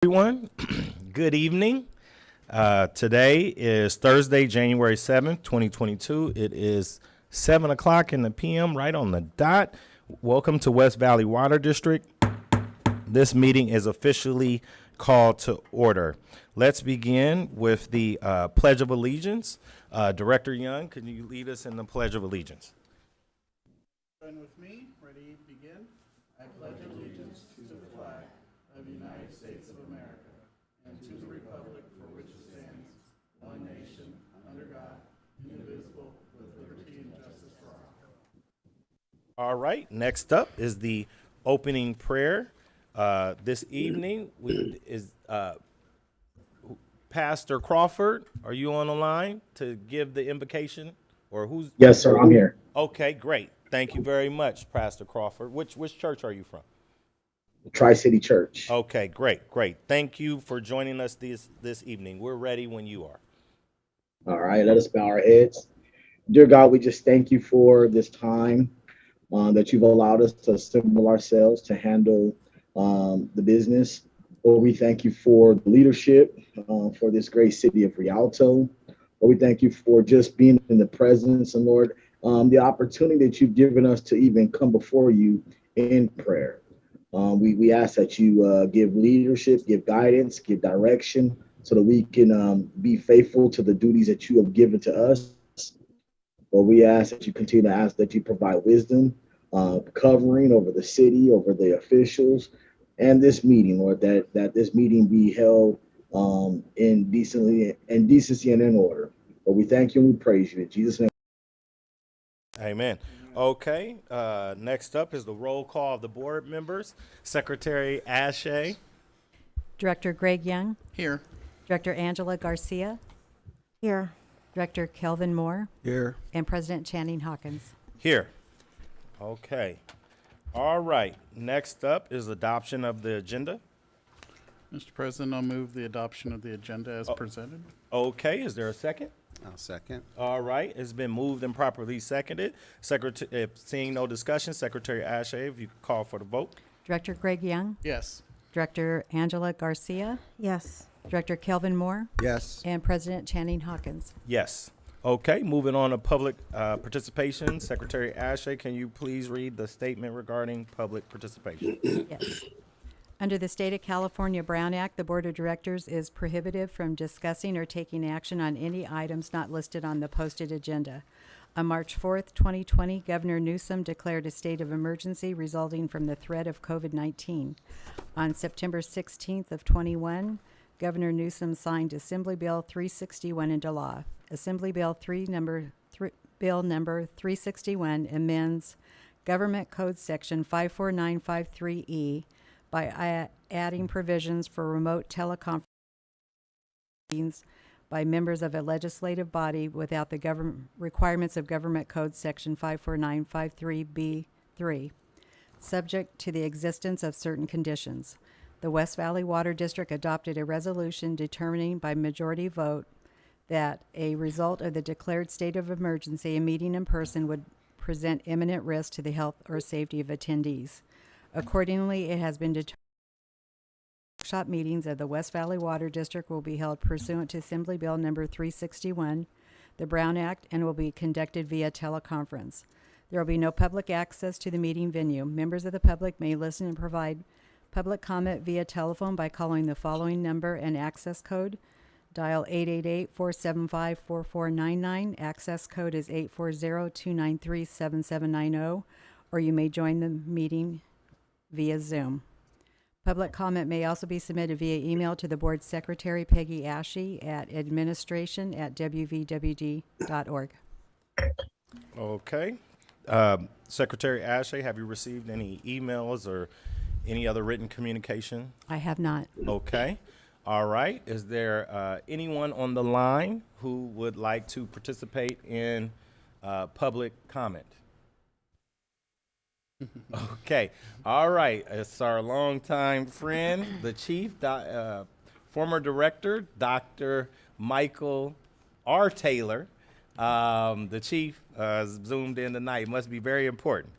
Everyone, good evening. Today is Thursday, January 7th, 2022. It is 7 o'clock in the p.m., right on the dot. Welcome to West Valley Water District. This meeting is officially called to order. Let's begin with the Pledge of Allegiance. Director Young, can you lead us in the Pledge of Allegiance? Join with me. Ready, begin. I pledge allegiance to the flag of the United States of America and to the republic for which it stands, one nation, under God, indivisible, with liberty and justice for all. All right, next up is the opening prayer. This evening is Pastor Crawford. Are you on the line to give the invocation? Or who's? Yes, sir. I'm here. Okay, great. Thank you very much, Pastor Crawford. Which church are you from? Tri-City Church. Okay, great. Thank you for joining us this evening. We're ready when you are. All right, let us bow our heads. Dear God, we just thank you for this time that you've allowed us to assemble ourselves to handle the business. Lord, we thank you for the leadership for this great city of Rialto. Lord, we thank you for just being in the presence, and Lord, the opportunity that you've given us to even come before you in prayer. We ask that you give leadership, give guidance, give direction, so that we can be faithful to the duties that you have given to us. Lord, we ask that you continue to ask that you provide wisdom, covering over the city, over the officials, and this meeting, Lord, that this meeting be held in decency and in order. But we thank you and we praise you in Jesus' name. Amen. Okay, next up is the roll call of the board members. Secretary Ashe. Director Greg Young, Here. Director Angela Garcia, Here. Director Kelvin Moore, Here. and President Channing Hawkins. Here. Okay. All right. Next up is adoption of the agenda. Mr. President, I'll move the adoption of the agenda as presented. Okay, is there a second? I'll second. All right, it's been moved and properly seconded. If seeing no discussion, Secretary Ashe, if you could call for the vote. Director Greg Young, Yes. Director Angela Garcia, Yes. Director Kelvin Moore, Yes. and President Channing Hawkins. Yes. Okay, moving on to public participation. Secretary Ashe, can you please read the statement regarding public participation? Yes. Under the State of California Brown Act, the Board of Directors is prohibited from discussing or taking action on any items not listed on the posted agenda. On March 4th, 2020, Governor Newsom declared a state of emergency resulting from the threat of COVID-19. On September 16th of 21, Governor Newsom signed Assembly Bill 361 into law. Assembly Bill Bill number 361 amends Government Code Section 54953E by adding provisions for remote teleconference by members of a legislative body without the government requirements of Government Code Section 54953B3, subject to the existence of certain conditions. The West Valley Water District adopted a resolution determining by majority vote that a result of the declared state of emergency, a meeting in person would present imminent risk to the health or safety of attendees. Accordingly, it has been determined workshop meetings of the West Valley Water District will be held pursuant to Assembly Bill number 361, the Brown Act, and will be conducted via teleconference. There will be no public access to the meeting venue. Members of the public may listen and provide public comment via telephone by calling the following number and access code. Dial 888-475-4499. Access code is 840-293-7790, or you may join the meeting via Zoom. Public comment may also be submitted via email to the board secretary, Peggy Ashe, at administration@wvwd.org. Okay. Secretary Ashe, have you received any emails or any other written communication? I have not. Okay. All right. Is there anyone on the line who would like to participate in public comment? Okay. All right. It's our longtime friend, the chief, former director, Dr. Michael R. Taylor. The chief zoomed in tonight. Must be very important.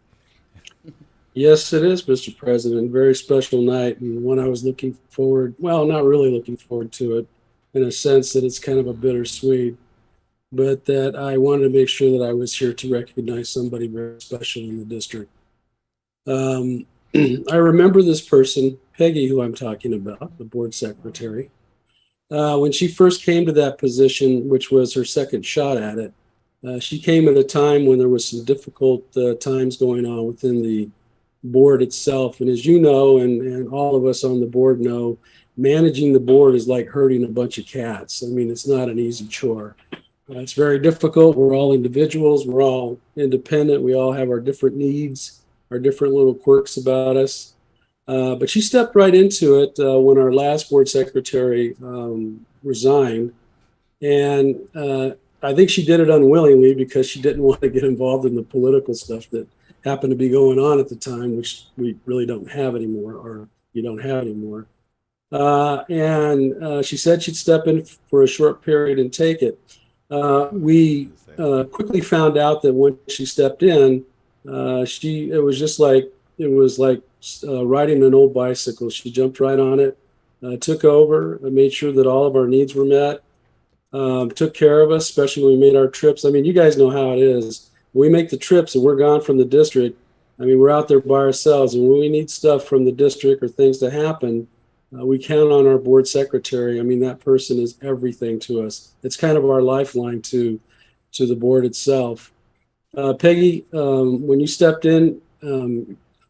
Yes, it is, Mr. President. Very special night, and one I was looking forward, well, not really looking forward to it, in a sense that it's kind of a bittersweet, but that I wanted to make sure that I was here to recognize somebody very special in the district. I remember this person, Peggy, who I'm talking about, the board secretary. When she first came to that position, which was her second shot at it, she came at a time when there was some difficult times going on within the board itself. And as you know, and all of us on the board know, managing the board is like herding a bunch of cats. I mean, it's not an easy chore. It's very difficult. We're all individuals. We're all independent. We all have our different needs, our different little quirks about us. But she stepped right into it when our last board secretary resigned. And I think she did it unwillingly because she didn't want to get involved in the political stuff that happened to be going on at the time, which we really don't have anymore, or you don't have anymore. And she said she'd step in for a short period and take it. We quickly found out that when she stepped in, it was like riding an old bicycle. She jumped right on it, took over, made sure that all of our needs were met, took care of us, especially when we made our trips. I mean, you guys know how it is. When we make the trips and we're gone from the district, I mean, we're out there by ourselves. And when we need stuff from the district or things to happen, we count on our board secretary. I mean, that person is everything to us. It's kind of our lifeline to the board itself. Peggy, when you stepped in,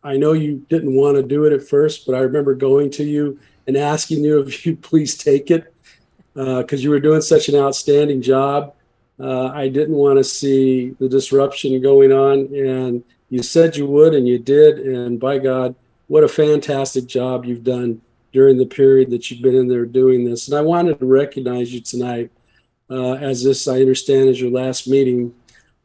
I know you didn't want to do it at first, but I remember going to you and asking you if you'd please take it because you were doing such an outstanding job. I didn't want to see the disruption going on, and you said you would, and you did. And by God, what a fantastic job you've done during the period that you've been in there doing this. And I wanted to recognize you tonight, as this, I understand, is your last meeting.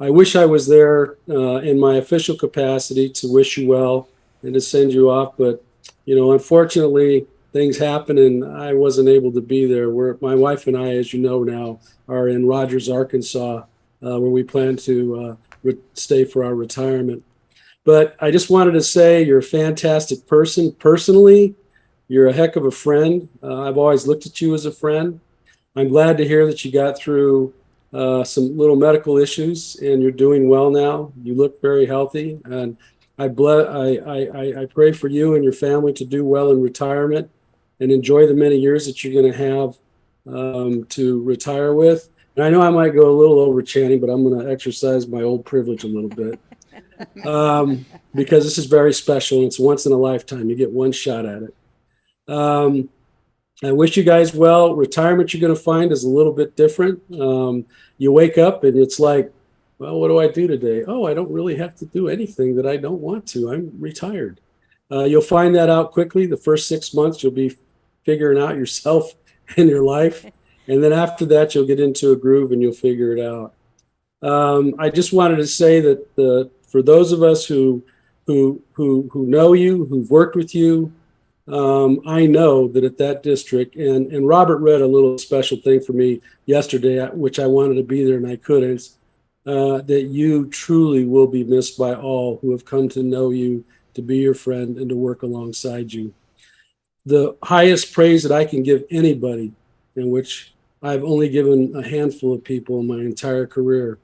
I wish I was there in my official capacity to wish you well and to send you off, but unfortunately, things happen, and I wasn't able to be there. My wife and I, as you know now, are in Rogers, Arkansas, where we plan to stay for our retirement. But I just wanted to say you're a fantastic person. Personally, you're a heck of a friend. I've always looked at you as a friend. I'm glad to hear that you got through some little medical issues and you're doing well now. You look very healthy, and I pray for you and your family to do well in retirement and enjoy the many years that you're going to have to retire with. And I know I might go a little over chanting, but I'm going to exercise my old privilege a little bit because this is very special. And it's once in a lifetime. You get one shot at it. I wish you guys well. Retirement you're going to find is a little bit different. You wake up and it's like, well, what do I do today? Oh, I don't really have to do anything that I don't want to. I'm retired. You'll find that out quickly. The first 6 months, you'll be figuring out yourself and your life. And then after that, you'll get into a groove and you'll figure it out. I just wanted to say that for those of us who know you, who've worked with you, I know that at that district, and Robert read a little special thing for me yesterday, which I wanted to be there and I couldn't, that you truly will be missed by all who have come to know you, to be your friend, and to work alongside you. The highest praise that I can give anybody, in which I've only given a handful of people in my entire career,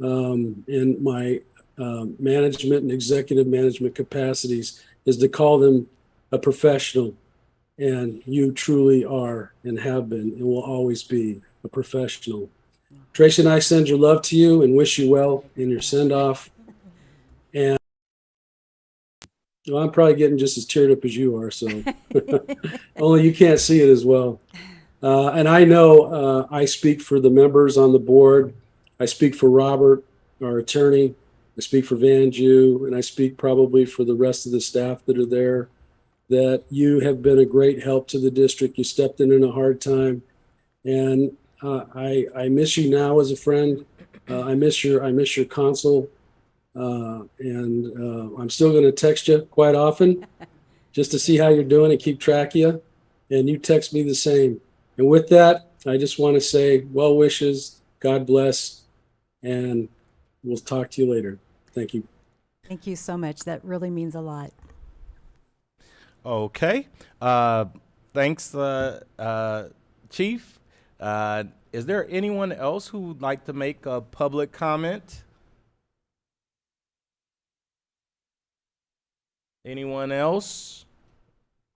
in my management and executive management capacities, is to call them a professional. And you truly are and have been and will always be a professional. Tracy and I send your love to you and wish you well in your send-off. And well, I'm probably getting just as teared up as you are, so only you can't see it as well. And I know I speak for the members on the board. I speak for Robert, our attorney. I speak for Van Jew, and I speak probably for the rest of the staff that are there, that you have been a great help to the district. You stepped in a hard time, and I miss you now as a friend. I miss your counsel, and I'm still going to text you quite often just to see how you're doing and keep track of you. And you text me the same. And with that, I just want to say well wishes, God bless, and we'll talk to you later. Thank you. Thank you so much. That really means a lot. Okay. Thanks, Chief. Is there anyone else who would like to make a public comment? Anyone else?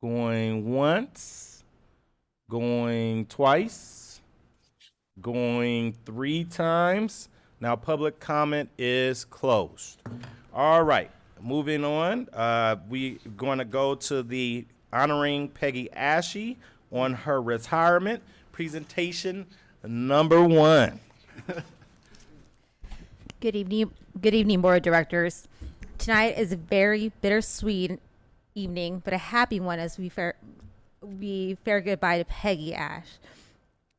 Going once, going twice, going 3 times. Now public comment is closed. All right, moving on. We going to go to the honoring Peggy Ashe on her retirement. Presentation number 1. Good evening, Board of Directors. Tonight is a very bittersweet evening, but a happy one as we fare goodbye to Peggy Ashe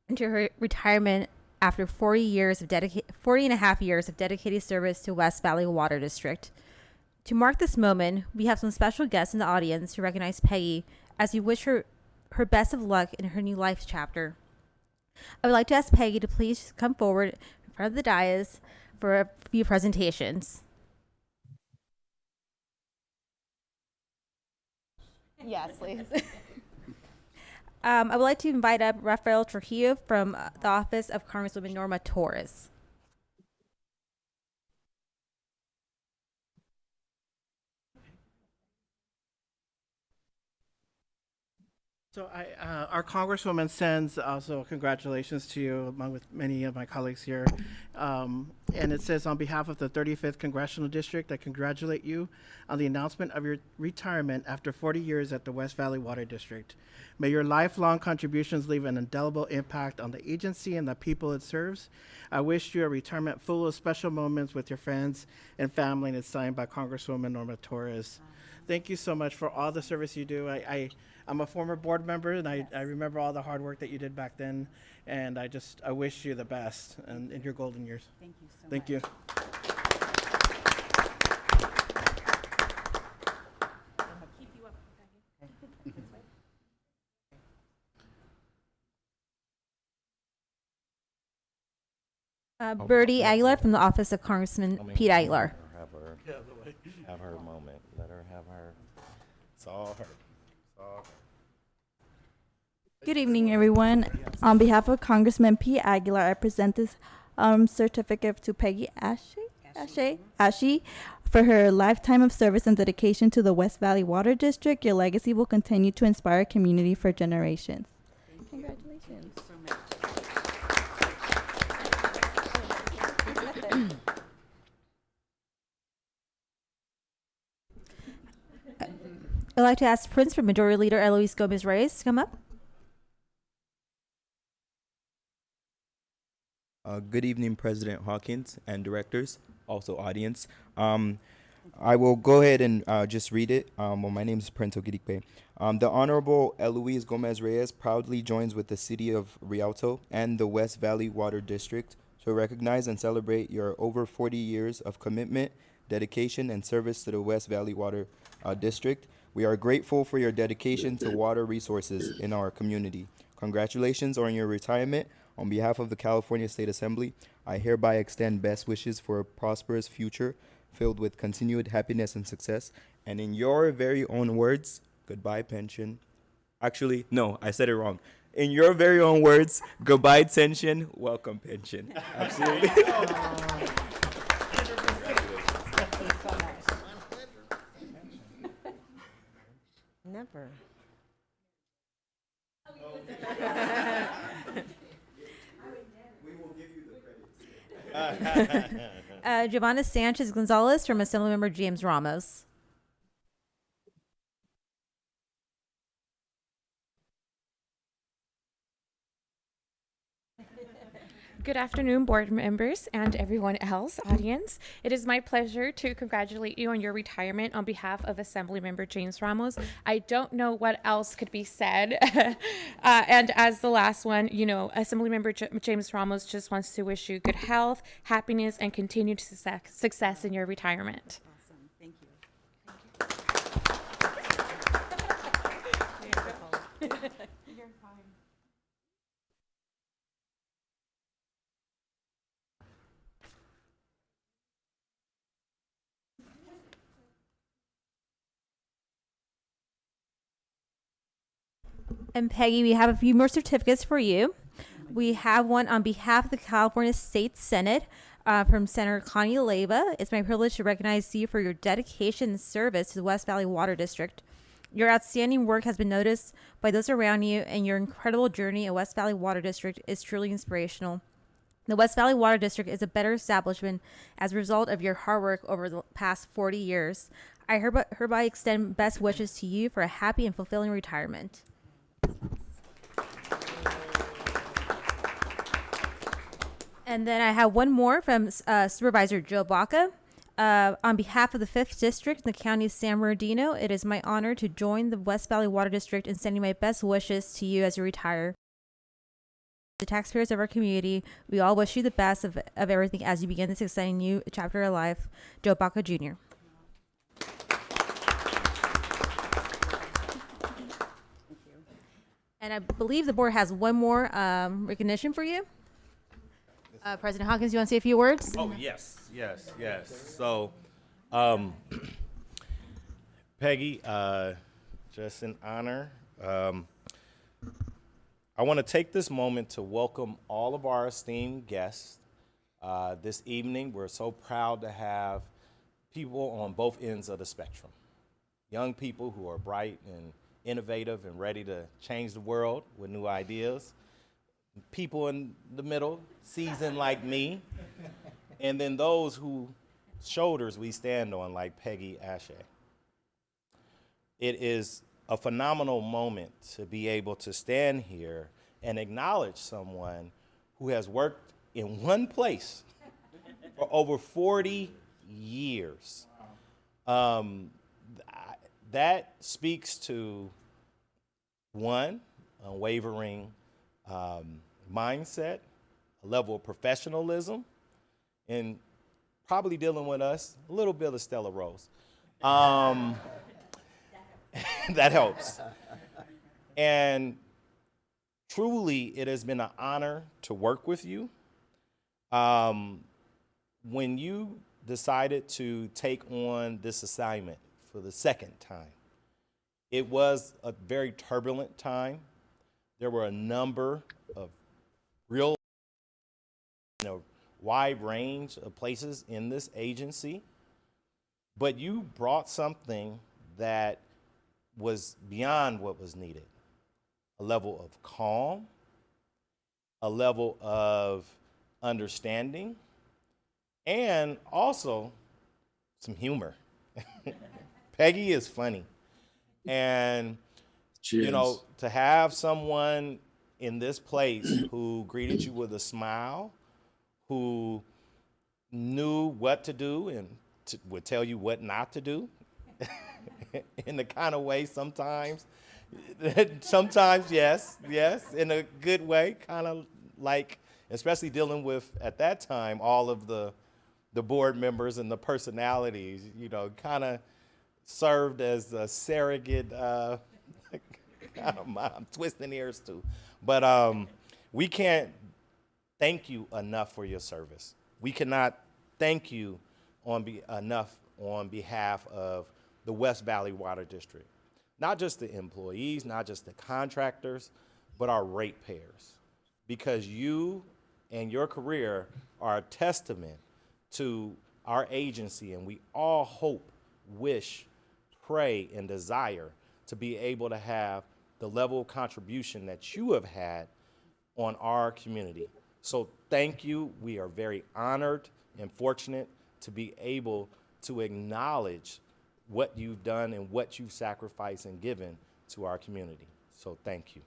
and to her retirement after 40 and a half years of dedicated service to West Valley Water District. To mark this moment, we have some special guests in the audience to recognize Peggy as we wish her best of luck in her new life chapter. I would like to ask Peggy to please come forward in front of the dais for a few presentations. Yes, please. I would like to invite up Rafael Trujillo from the office of Congresswoman Norma Torres. So our Congresswoman sends also congratulations to you, along with many of my colleagues here. And it says, on behalf of the 35th Congressional District, I congratulate you on the announcement of your retirement after 40 years at the West Valley Water District. May your lifelong contributions leave an indelible impact on the agency and the people it serves. I wish you a retirement full of special moments with your friends and family, and it's signed by Congresswoman Norma Torres. Thank you so much for all the service you do. I'm a former board member, and I remember all the hard work that you did back then, and I wish you the best in your golden years. Thank you so Thank you. Birdie Aguilar from the office of Congressman Pete Aguilar. Have her moment. Let her have her. It's all her. It's all her. Good evening, everyone. On behalf of Congressman P. Aguilar, I present this certificate to Peggy Ashe for her lifetime of service and dedication to the West Valley Water District. Your legacy will continue to inspire a community for generations. Congratulations. I'd like to ask Prince for Majority Leader Eloise Gomez-Reyes to come up. Good evening, President Hawkins and directors, also audience. I will go ahead and just read it. My name is Prince Ogidikpe. The Honorable Eloise Gomez-Reyes proudly joins with the City of Rialto and the West Valley Water District to recognize and celebrate your over 40 years of commitment, dedication, and service to the West Valley Water District. We are grateful for your dedication to water resources in our community. Congratulations on your retirement. On behalf of the California State Assembly, I hereby extend best wishes for a prosperous future filled with continued happiness and success. And in your very own words, goodbye pension. Actually, no, I said it wrong. In your very own words, goodbye tension, welcome pension. Absolutely. Never. Giovanna Sanchez Gonzalez from Assemblymember James Ramos. Good afternoon, board members and everyone else, audience. It is my pleasure to congratulate you on your retirement on behalf of Assemblymember James Ramos. I don't know what else could be said. And as the last one, Assemblymember James Ramos just wants to wish you good health, happiness, and continued success in your retirement. Awesome. Thank you. You're fine. And Peggy, we have a few more certificates for you. We have one on behalf of the California State Senate from Senator Connie Leyva. It's my privilege to recognize you for your dedication and service to the West Valley Water District. Your outstanding work has been noticed by those around you, and your incredible journey at West Valley Water District is truly inspirational. The West Valley Water District is a better establishment as a result of your hard work over the past 40 years. I hereby extend best wishes to you for a happy and fulfilling retirement. And then I have one more from Supervisor Joe Baca. On behalf of the 5th District in the County of San Bernardino, it is my honor to join the West Valley Water District in sending my best wishes to you as you retire. The taxpayers of our community, we all wish you the best of everything as you begin this exciting new chapter of life. Joe Baca Jr. And I believe the board has one more recognition for you. President Hawkins, you want to say a few words? Oh, yes. So, Peggy, just in honor, I want to take this moment to welcome all of our esteemed guests. This evening, we're so proud to have people on both ends of the spectrum. Young people who are bright and innovative and ready to change the world with new ideas. People in the middle, seasoned like me, and then those whose shoulders we stand on, like Peggy Ashe. It is a phenomenal moment to be able to stand here and acknowledge someone who has worked in one place for over 40 years. That speaks to, one, unwavering mindset, a level of professionalism, and probably dealing with us, a little bit of Stella Rose. That helps. And truly, it has been an honor to work with you. When you decided to take on this assignment for the second time, it was a very turbulent time. There were a number of real, wide range of places in this agency, but you brought something that was beyond what was needed. A level of calm, a level of understanding, and also some humor. Peggy is funny. And Cheers. to have someone in this place who greeted you with a smile, who knew what to do and would tell you what not to do in the kind of way sometimes, yes, in a good way, kind of like, especially dealing with, at that time, all of the board members and the personalities, kind of served as a surrogate, I'm twisting ears too. But we can't thank you enough for your service. We cannot thank you enough on behalf of the West Valley Water District. Not just the employees, not just the contractors, but our ratepayers. Because you and your career are a testament to our agency, and we all hope, wish, pray, and desire to be able to have the level of contribution that you have had on our community. So thank you. We are very honored and fortunate to be able to acknowledge what you've done and what you've sacrificed and given to our community. So thank you.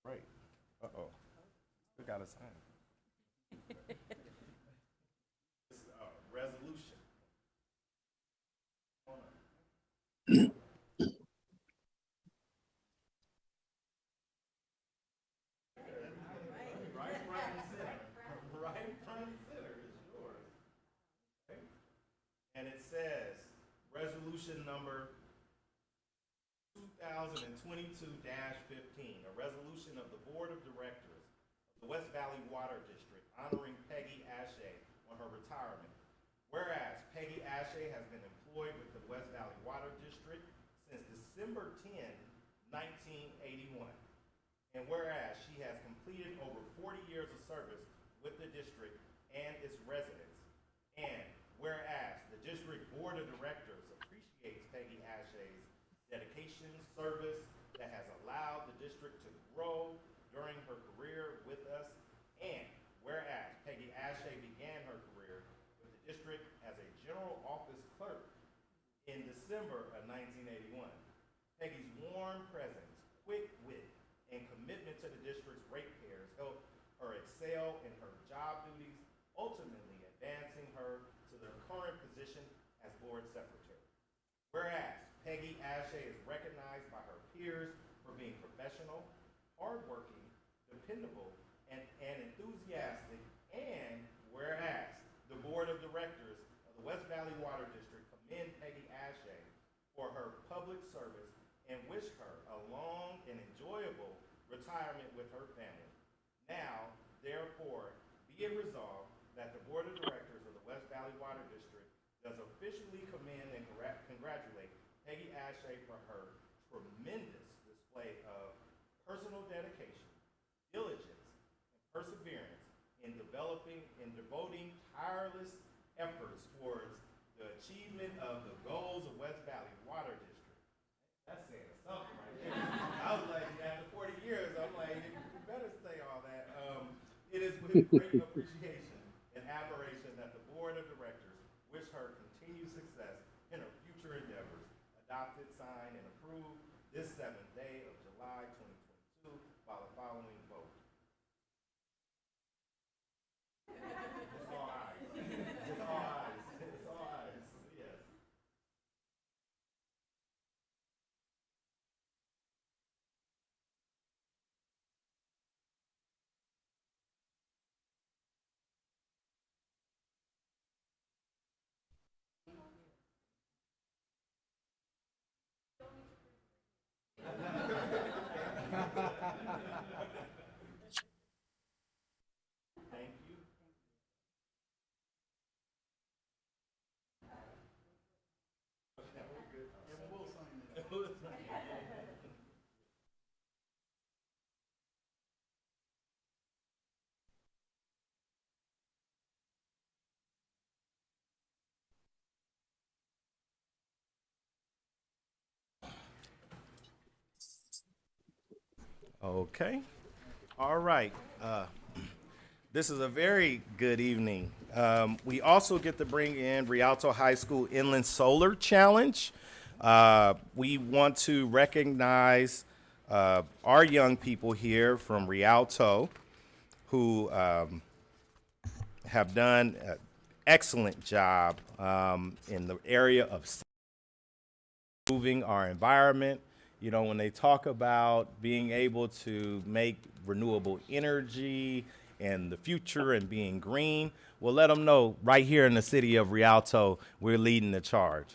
Right. Uh-oh. We got a sign. This is a resolution. Right front and center is yours. Okay. And it says, resolution number 2022-15, a resolution of the Board of Directors the West Valley Water District, honoring Peggy Ashe on her retirement. Whereas Peggy Ashe has been employed with the West Valley Water District since December 10, 1981. And whereas she has completed over 40 years of service with the district and its residents. And whereas the district board of directors appreciates Peggy Ashe's dedication, service that has allowed the district to grow during her career with us. And whereas Peggy Ashe began her career with the district as a general office clerk in December of 1981. Peggy's warm presence, quick wit, and commitment to the district's ratepayers helped her excel in her job duties, ultimately advancing her to the current position as board secretary. Whereas Peggy Ashe is recognized by her peers for being professional, hardworking, dependable, and enthusiastic, and whereas the board of directors of the West Valley Water District commend Peggy Ashe for her public service and wish her a long and enjoyable retirement with her family. Now, therefore, be it resolved that the Board of Directors of the West Valley Water District does officially commend and congratulate Peggy Ashe for her tremendous display of personal dedication, diligence, and perseverance in devoting tireless efforts towards the achievement of the goals of West Valley Water District. That's saying something right there. I was like, after 40 years, I'm like, you better say all that. It is with great appreciation and admiration that the Board of Directors wish her continued success in her future endeavors. Adopted, signed, and approved this 7th day of July 2022 by the following vote. It's all eyes. It's all eyes. It's all eyes. Yes. Thank you. Okay, we're good. Yeah, we'll sign it. Okay. All right. This is a very good evening. We also get to bring in Rialto High School Inland Solar Challenge. We want to recognize our young people here from Rialto who have done an excellent job in the area of improving our environment. You know, when they talk about being able to make renewable energy and the future and being green, well, let them know right here in the city of Rialto, we're leading the charge.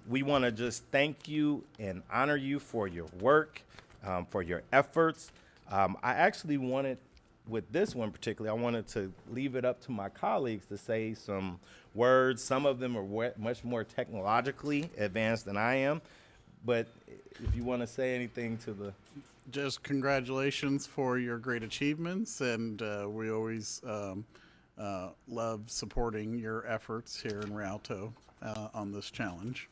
We want to just thank you and honor you for your work, for your efforts. I actually wanted, with this one particularly, I wanted to leave it up to my colleagues to say some words. Some of them are much more technologically advanced than I am, but if you want to say anything to the... Just congratulations for your great achievements, and we always love supporting your efforts here in Rialto on this challenge.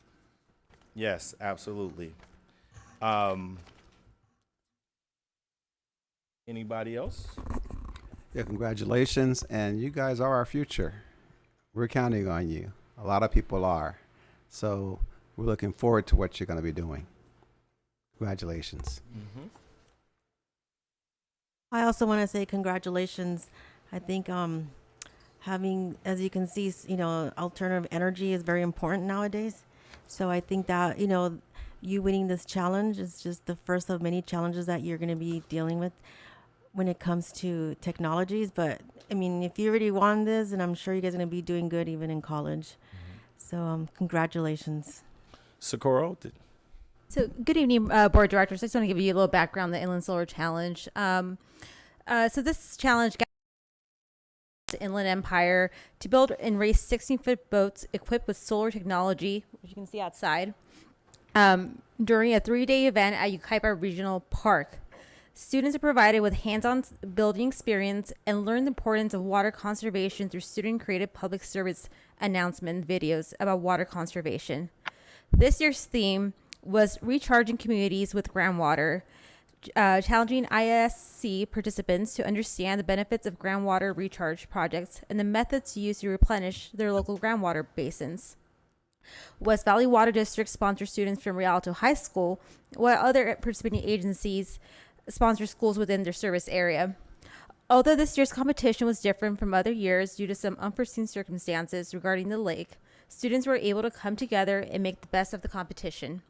Yes, absolutely. Anybody else? Yeah, congratulations, and you guys are our future. We're counting on you. A lot of people are. So we're looking forward to what you're going to be doing. Congratulations. Mm-hmm. I also want to say congratulations. I think having, as you can see, alternative energy is very important nowadays. So I think that, you winning this challenge is just the first of many challenges that you're going to be dealing with when it comes to technologies. But, I mean, if you already won this, and I'm sure you guys are going to be doing good even in college. So congratulations. Socorro? So, good evening, Board of Directors. I just want to give you a little background on the Inland Solar Challenge. So this challenge got the Inland Empire to build and race 16-foot boats equipped with solar technology, which you can see outside, during a 3-day event at Yucaipa Regional Park. Students are provided with hands-on building experience and learn the importance of water conservation through student-created public service announcement videos about water conservation. This year's theme was recharging communities with groundwater, challenging ISC participants to understand the benefits of groundwater recharge projects and the methods used to replenish their local groundwater basins. West Valley Water District sponsors students from Rialto High School, while other participating agencies sponsor schools within their service area. Although this year's competition was different from other years due to some unforeseen circumstances regarding the lake, students were able to come together and make the best of the competition.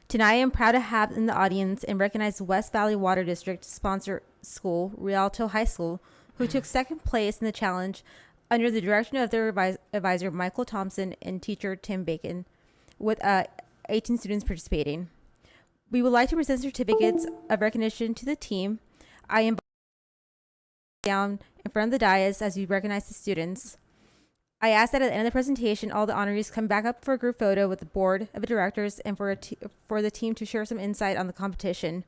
Tonight, I am proud to have in the audience and recognize West Valley Water District sponsor school, Rialto High School, who took second place in the challenge under the direction of their advisor, Michael Thompson, and teacher, Tim Bacon, with 18 students participating. We would like to present certificates of recognition to the team. I am down in front of the dais as we recognize the students. I ask that at the end of the presentation, all the honorees come back up for a group photo with the board of directors and for the team to share some insight on the competition.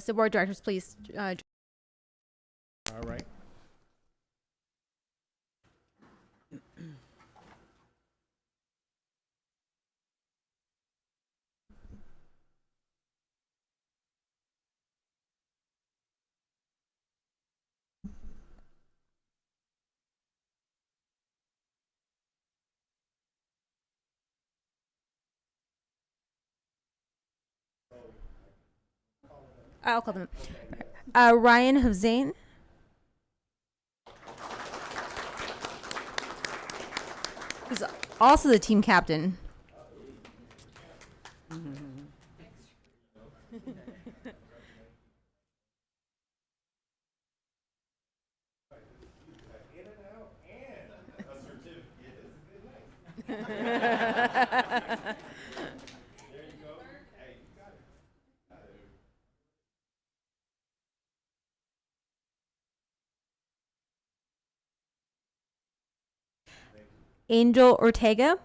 So board of directors, please. All right. I'll call them. Ryan Hossein. Who's also the team captain. Angel Ortega.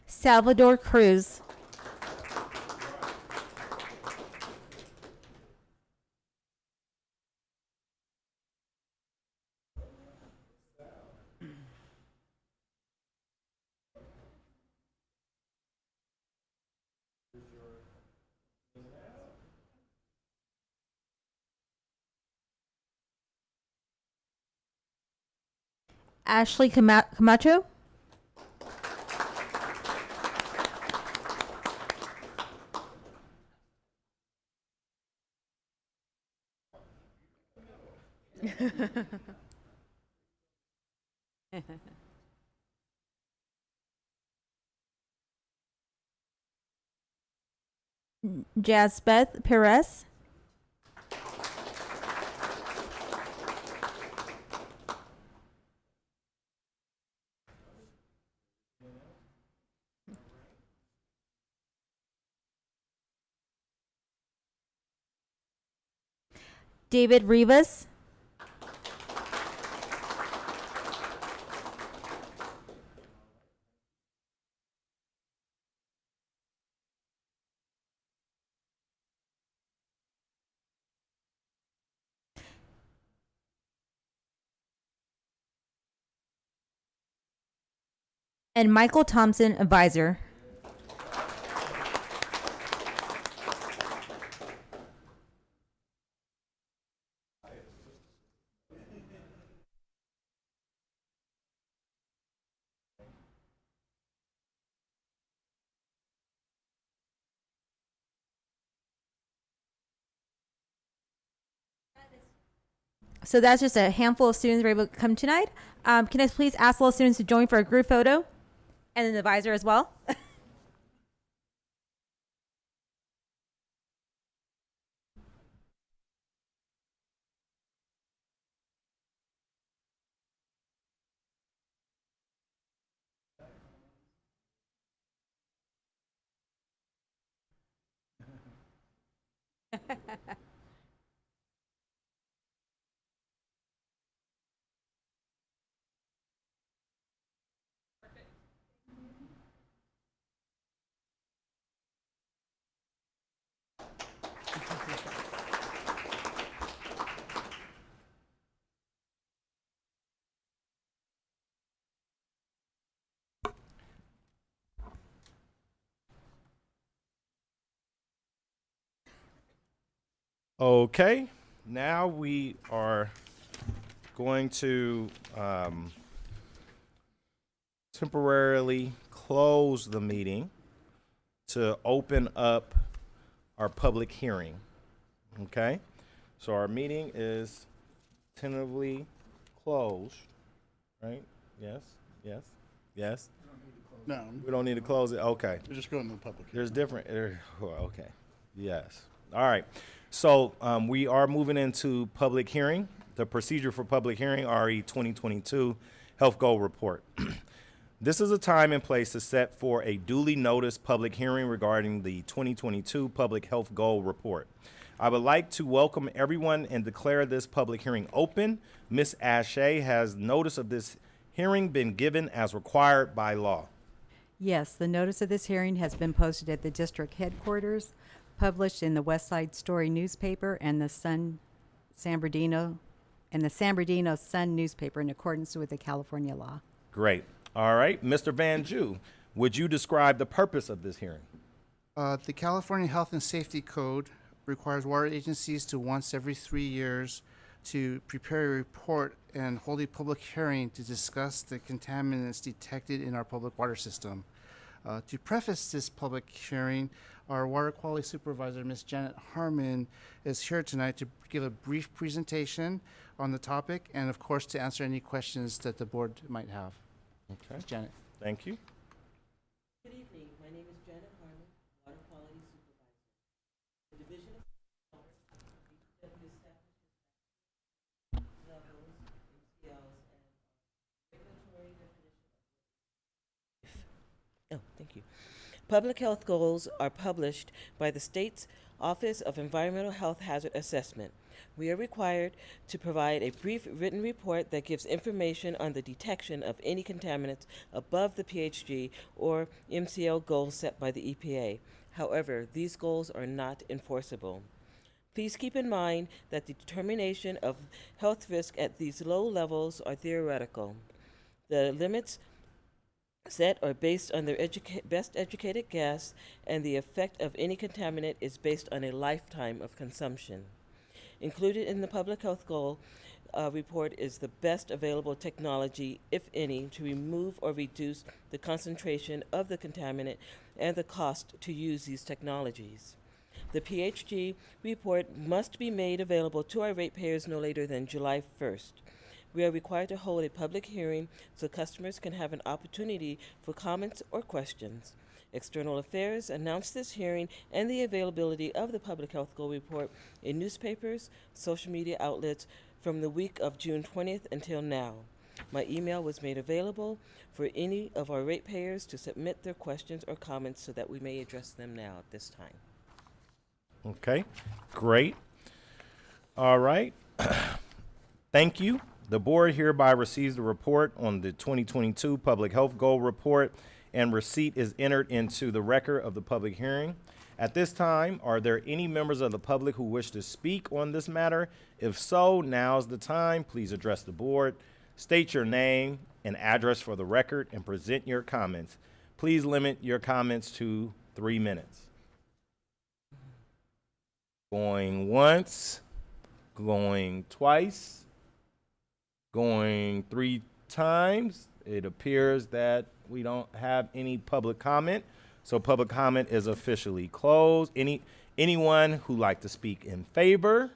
Salvador Cruz. Ashley Camacho. Jasbeth Perez. David Rivas. And Michael Thompson, advisor. So that's just a handful of students who were able to come tonight. Can I please ask all students to join for a group photo? And then the advisor as well. Okay, now we are going to temporarily close the meeting to open up our public hearing. Okay, so our meeting is tentatively closed, right? Yes, yes, yes. No, We don't need to close it. Okay. we're just going to the public. There's different. Well, okay. Yes. All right. So we are moving into public hearing. The procedure for public hearing, RE 2022 Health Goal Report. This is a time and place to set for a duly noticed public hearing regarding the 2022 Public Health Goal Report. I would like to welcome everyone and declare this public hearing open. Ms. Ashe, has notice of this hearing been given as required by law? Yes, the notice of this hearing has been posted at the district headquarters, published in the West Side Story newspaper and the San Bernardino Sun newspaper in accordance with the California law. Great. All right. Mr. Van Ju, would you describe the purpose of this hearing? The California Health and Safety Code requires water agencies to once every 3 years to prepare a report and hold a public hearing to discuss the contaminants detected in our public water system. To preface this public hearing, our water quality supervisor, Ms. Janet Harmon, is here tonight to give a brief presentation on the topic and, of course, to answer any questions that the board might have. Okay. Ms. Janet. Thank you. Good evening. My name is Janet Harmon, Water Quality Supervisor. The Division of Water DPW establishes levels, MCLs, and regulatory definition of. Oh, thank you. Public health goals are published by the state's Office of Environmental Health Hazard Assessment. We are required to provide a brief written report that gives information on the detection of any contaminants above the PHG or MCL goals set by the EPA. However, these goals are not enforceable. Please keep in mind that the determination of health risk at these low levels are theoretical. The limits set are based on their best educated guess, and the effect of any contaminant is based on a lifetime of consumption. Included in the public health goal report is the best available technology, if any, to remove or reduce the concentration of the contaminant and the cost to use these technologies. The PHG report must be made available to our ratepayers no later than July 1st. We are required to hold a public hearing so customers can have an opportunity for comments or questions. External Affairs announced this hearing and the availability of the Public Health Goal Report in newspapers, social media outlets from the week of June 20th until now. My email was made available for any of our ratepayers to submit their questions or comments so that we may address them now at this time. Okay, great. All right. Thank you. The board hereby receives the report on the 2022 Public Health Goal Report, and receipt is entered into the record of the public hearing. At this time, are there any members of the public who wish to speak on this matter? If so, now's the time. Please address the board, state your name and address for the record, and present your comments. Please limit your comments to 3 minutes. Going once, going twice, going 3 times. It appears that we don't have any public comment, so public comment is officially closed. Anyone who'd like to speak in favor?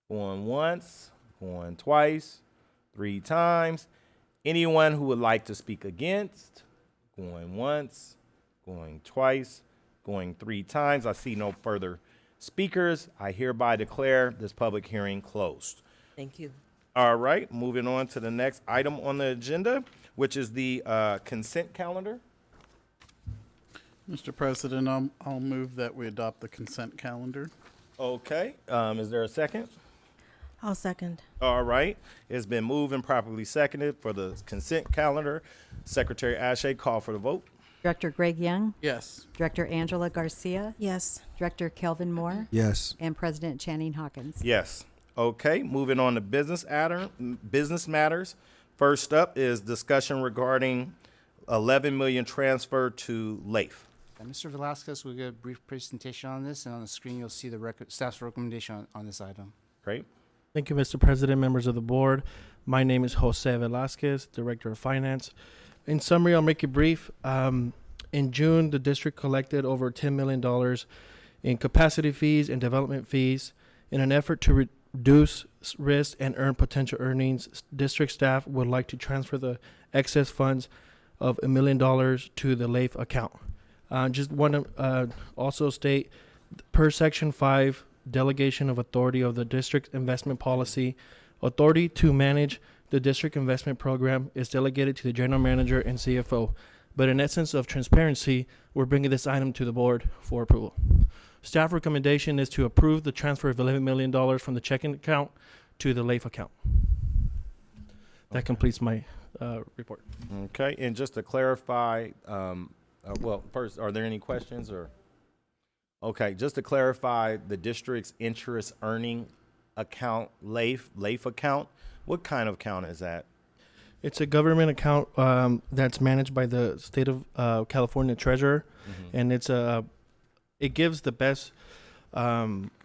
Going once, going twice, 3 times. Anyone who would like to speak against, going once, going twice, going 3 times. I see no further speakers. I hereby declare this public hearing closed. Thank you. All right, moving on to the next item on the agenda, which is the consent calendar. Mr. President, I'll move that we adopt the consent calendar. Okay, is there a second? I'll second. All right, it's been moved and properly seconded for the consent calendar. Secretary Ashe, call for the vote. Director Greg Young, Yes. Director Angela Garcia, Yes. Director Kelvin Moore, Yes. and President Channing Hawkins. Yes. Okay, moving on to business matters. First up is discussion regarding 11 million transfer to LAIF. Mr. Velasquez will give a brief presentation on this, and on the screen you'll see the staff's recommendation on this item. Great. Thank you, Mr. President, members of the board. My name is Jose Velasquez, Director of Finance. In summary, I'll make it brief. In June, the district collected over $10 million in capacity fees and development fees. In an effort to reduce risk and earn potential earnings, district staff would like to transfer the excess funds of $1 million to the LAIF account. Just want to also state, per Section 5, delegation of authority of the district investment policy, authority to manage the district investment program is delegated to the general manager and CFO. But in essence of transparency, we're bringing this item to the board for approval. Staff recommendation is to approve the transfer of $11 million from the checking account to the LAIF account. That completes my report. Okay, and just to clarify, well, first, are there any questions or? Okay, just to clarify, the district's interest earning account, LAIF account, what kind of account is that? It's a government account that's managed by the state of California Treasurer, and it gives the best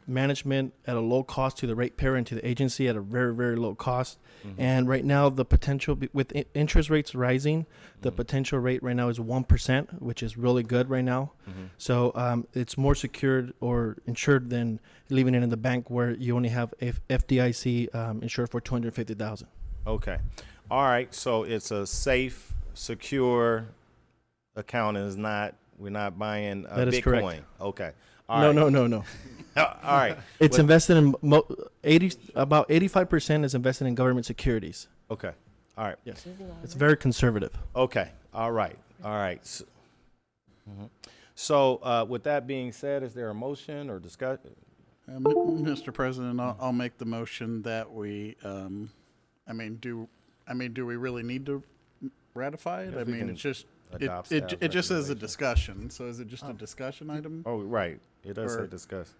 management at a low cost to the ratepayer and to the agency at a very, very low cost. And right now, the potential with interest rates rising, the potential rate right now is 1%, which is really good right now. So it's more secured or insured than leaving it in the bank where you only have FDIC insured for $250,000. Okay. All right. So it's a safe, secure account. Is not, we're not buying That is Bitcoin. correct. Okay. No. All right. It's invested in about 85% is invested in government securities. Okay. All right. Yes. It's very conservative. Okay. All right. So, with that being said, is there a motion or discussion? Mr. President, I'll make the motion that we, do we really need to ratify it? If I we mean, can it's just, adopt it staff just says a recommendation. discussion. So is it just a discussion item? Oh, right. It does say Or- discuss.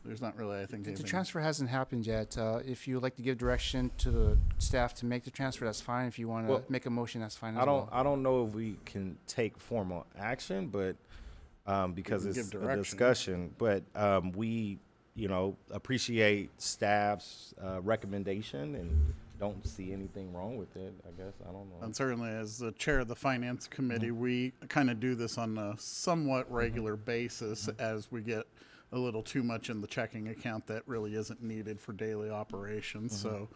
There's not really, I think, The anything. transfer hasn't happened yet. If you would like to give direction to the staff to make the transfer, that's fine. If you want to Well, make a motion, that's fine as I well. don't know if we can take formal action, but because can it's give a direction. discussion, but we, appreciate staff's recommendation and don't see anything wrong with it. I guess I don't know. And certainly, as the chair of the finance committee, we kind of do this on a somewhat regular basis as we get a little too much in the checking account that really isn't needed for daily operations. So,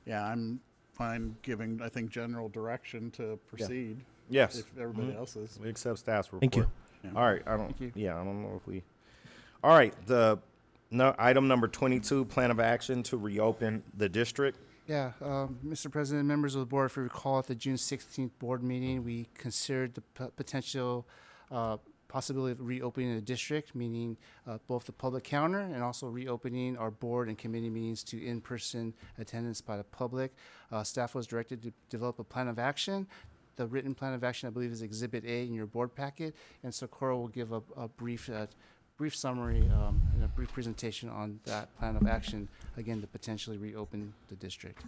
yeah, I'm fine giving, I think, general direction to proceed. Yes. If everybody else is. We accept staff's report. Thank you. Yeah. All right. Thank you. Yeah, I don't know if we. All right. Item number 22, plan of action to reopen the district. Yeah, Mr. President, members of the board, if you recall, at the June 16th board meeting, we considered the potential possibility of reopening the district, meaning both the public counter and also reopening our board and committee meetings to in-person attendance by the public. Staff was directed to develop a plan of action. The written plan of action, I believe, is Exhibit A in your board packet, and Socorro will give a brief summary and a brief presentation on that plan of action, again, to potentially reopen the district.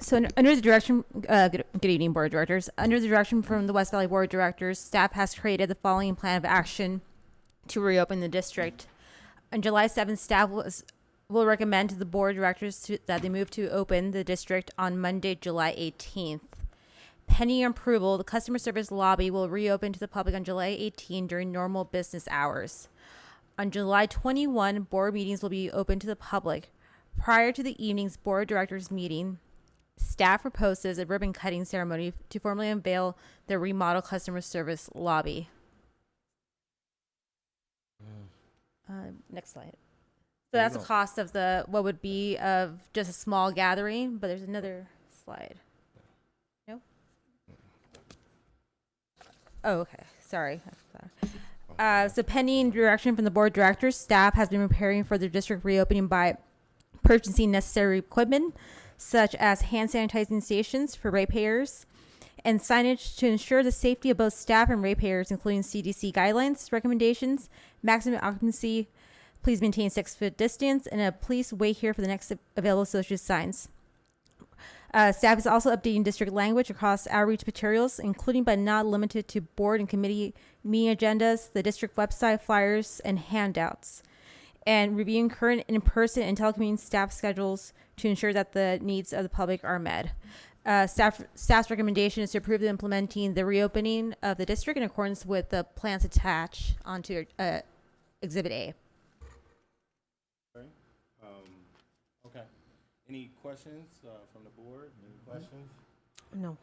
So under the direction, good evening, board of directors. Under the direction from the West Valley Board of Directors, staff has created the following plan of action to reopen the district. On July 7th, staff will recommend to the board of directors that they move to open the district on Monday, July 18th. Pending approval, the customer service lobby will reopen to the public on July 18 during normal business hours. On July 21, board meetings will be open to the public. Prior to the evening's board of directors meeting, staff proposes a ribbon cutting ceremony to formally unveil the remodel customer service lobby. Next slide. So that's the cost of what would be of just a small gathering, but there's another slide. No? Oh, okay. Sorry. So pending direction from the board of directors, staff has been preparing for the district reopening by purchasing necessary equipment, such as hand sanitizing stations for ratepayers and signage to ensure the safety of both staff and ratepayers, including CDC guidelines, recommendations, maximum occupancy, please maintain 6-foot distance, and a please wait here for the next available social signs. Staff is also updating district language across outreach materials, including but not limited to board and committee meeting agendas, the district website, flyers, and handouts, and reviewing current in-person and telecommuting staff schedules to ensure that the needs of the public are met. Staff's recommendation is to approve implementing the reopening of the district in accordance with the plans attached onto Exhibit A. Okay. Any questions from the board? Any questions? No.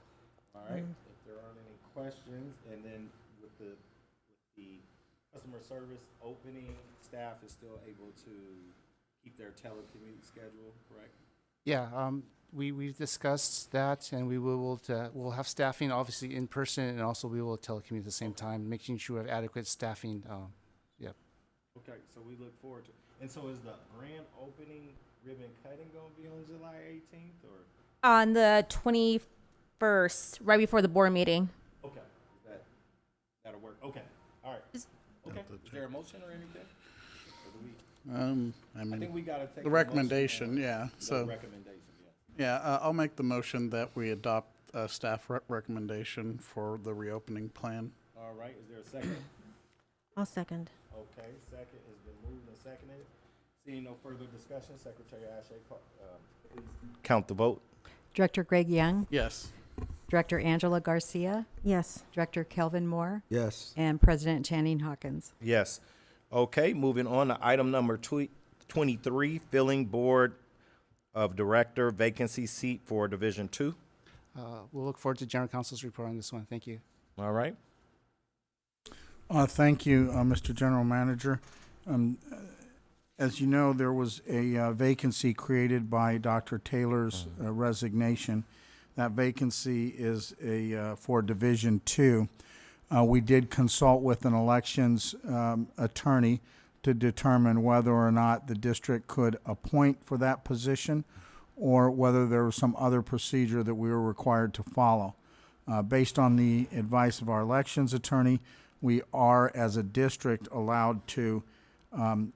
All right. If there aren't any questions, and then with the customer service opening, staff is still able to keep their telecommute schedule, correct? Yeah, we've discussed that, and we'll have staffing obviously in person, and also we will telecommute at the same time, making sure we have adequate staffing. Yep. Okay, so we look forward to. And so is the grand opening ribbon cutting going to be on July 18th or? On the 21st, right before the board meeting. Okay, that'll work. Okay, all right. Okay, is there a motion or anything? Or I think we got to take the recommendation, yeah. So recommendation, yeah. yeah, I'll make the motion that we adopt a staff recommendation for the reopening plan. All right, is there a second? I'll second. Okay, second has been moved and seconded. Seeing no further discussion, Secretary Ashe, please count the vote. Director Greg Young, Yes. Director Angela Garcia, Yes. Director Kelvin Moore, Yes. and President Channing Hawkins. Yes. Okay, moving on to item number 23, filling board of director vacancy seat for Division 2. We'll look forward to General Counsel's report on this one. Thank you. All right. Thank you, Mr. General Manager. As you know, there was a vacancy created by Dr. Taylor's resignation. That vacancy is for Division 2. We did consult with an elections attorney to determine whether or not the district could appoint for that position or whether there was some other procedure that we were required to follow. Based on the advice of our elections attorney, we are, as a district, allowed to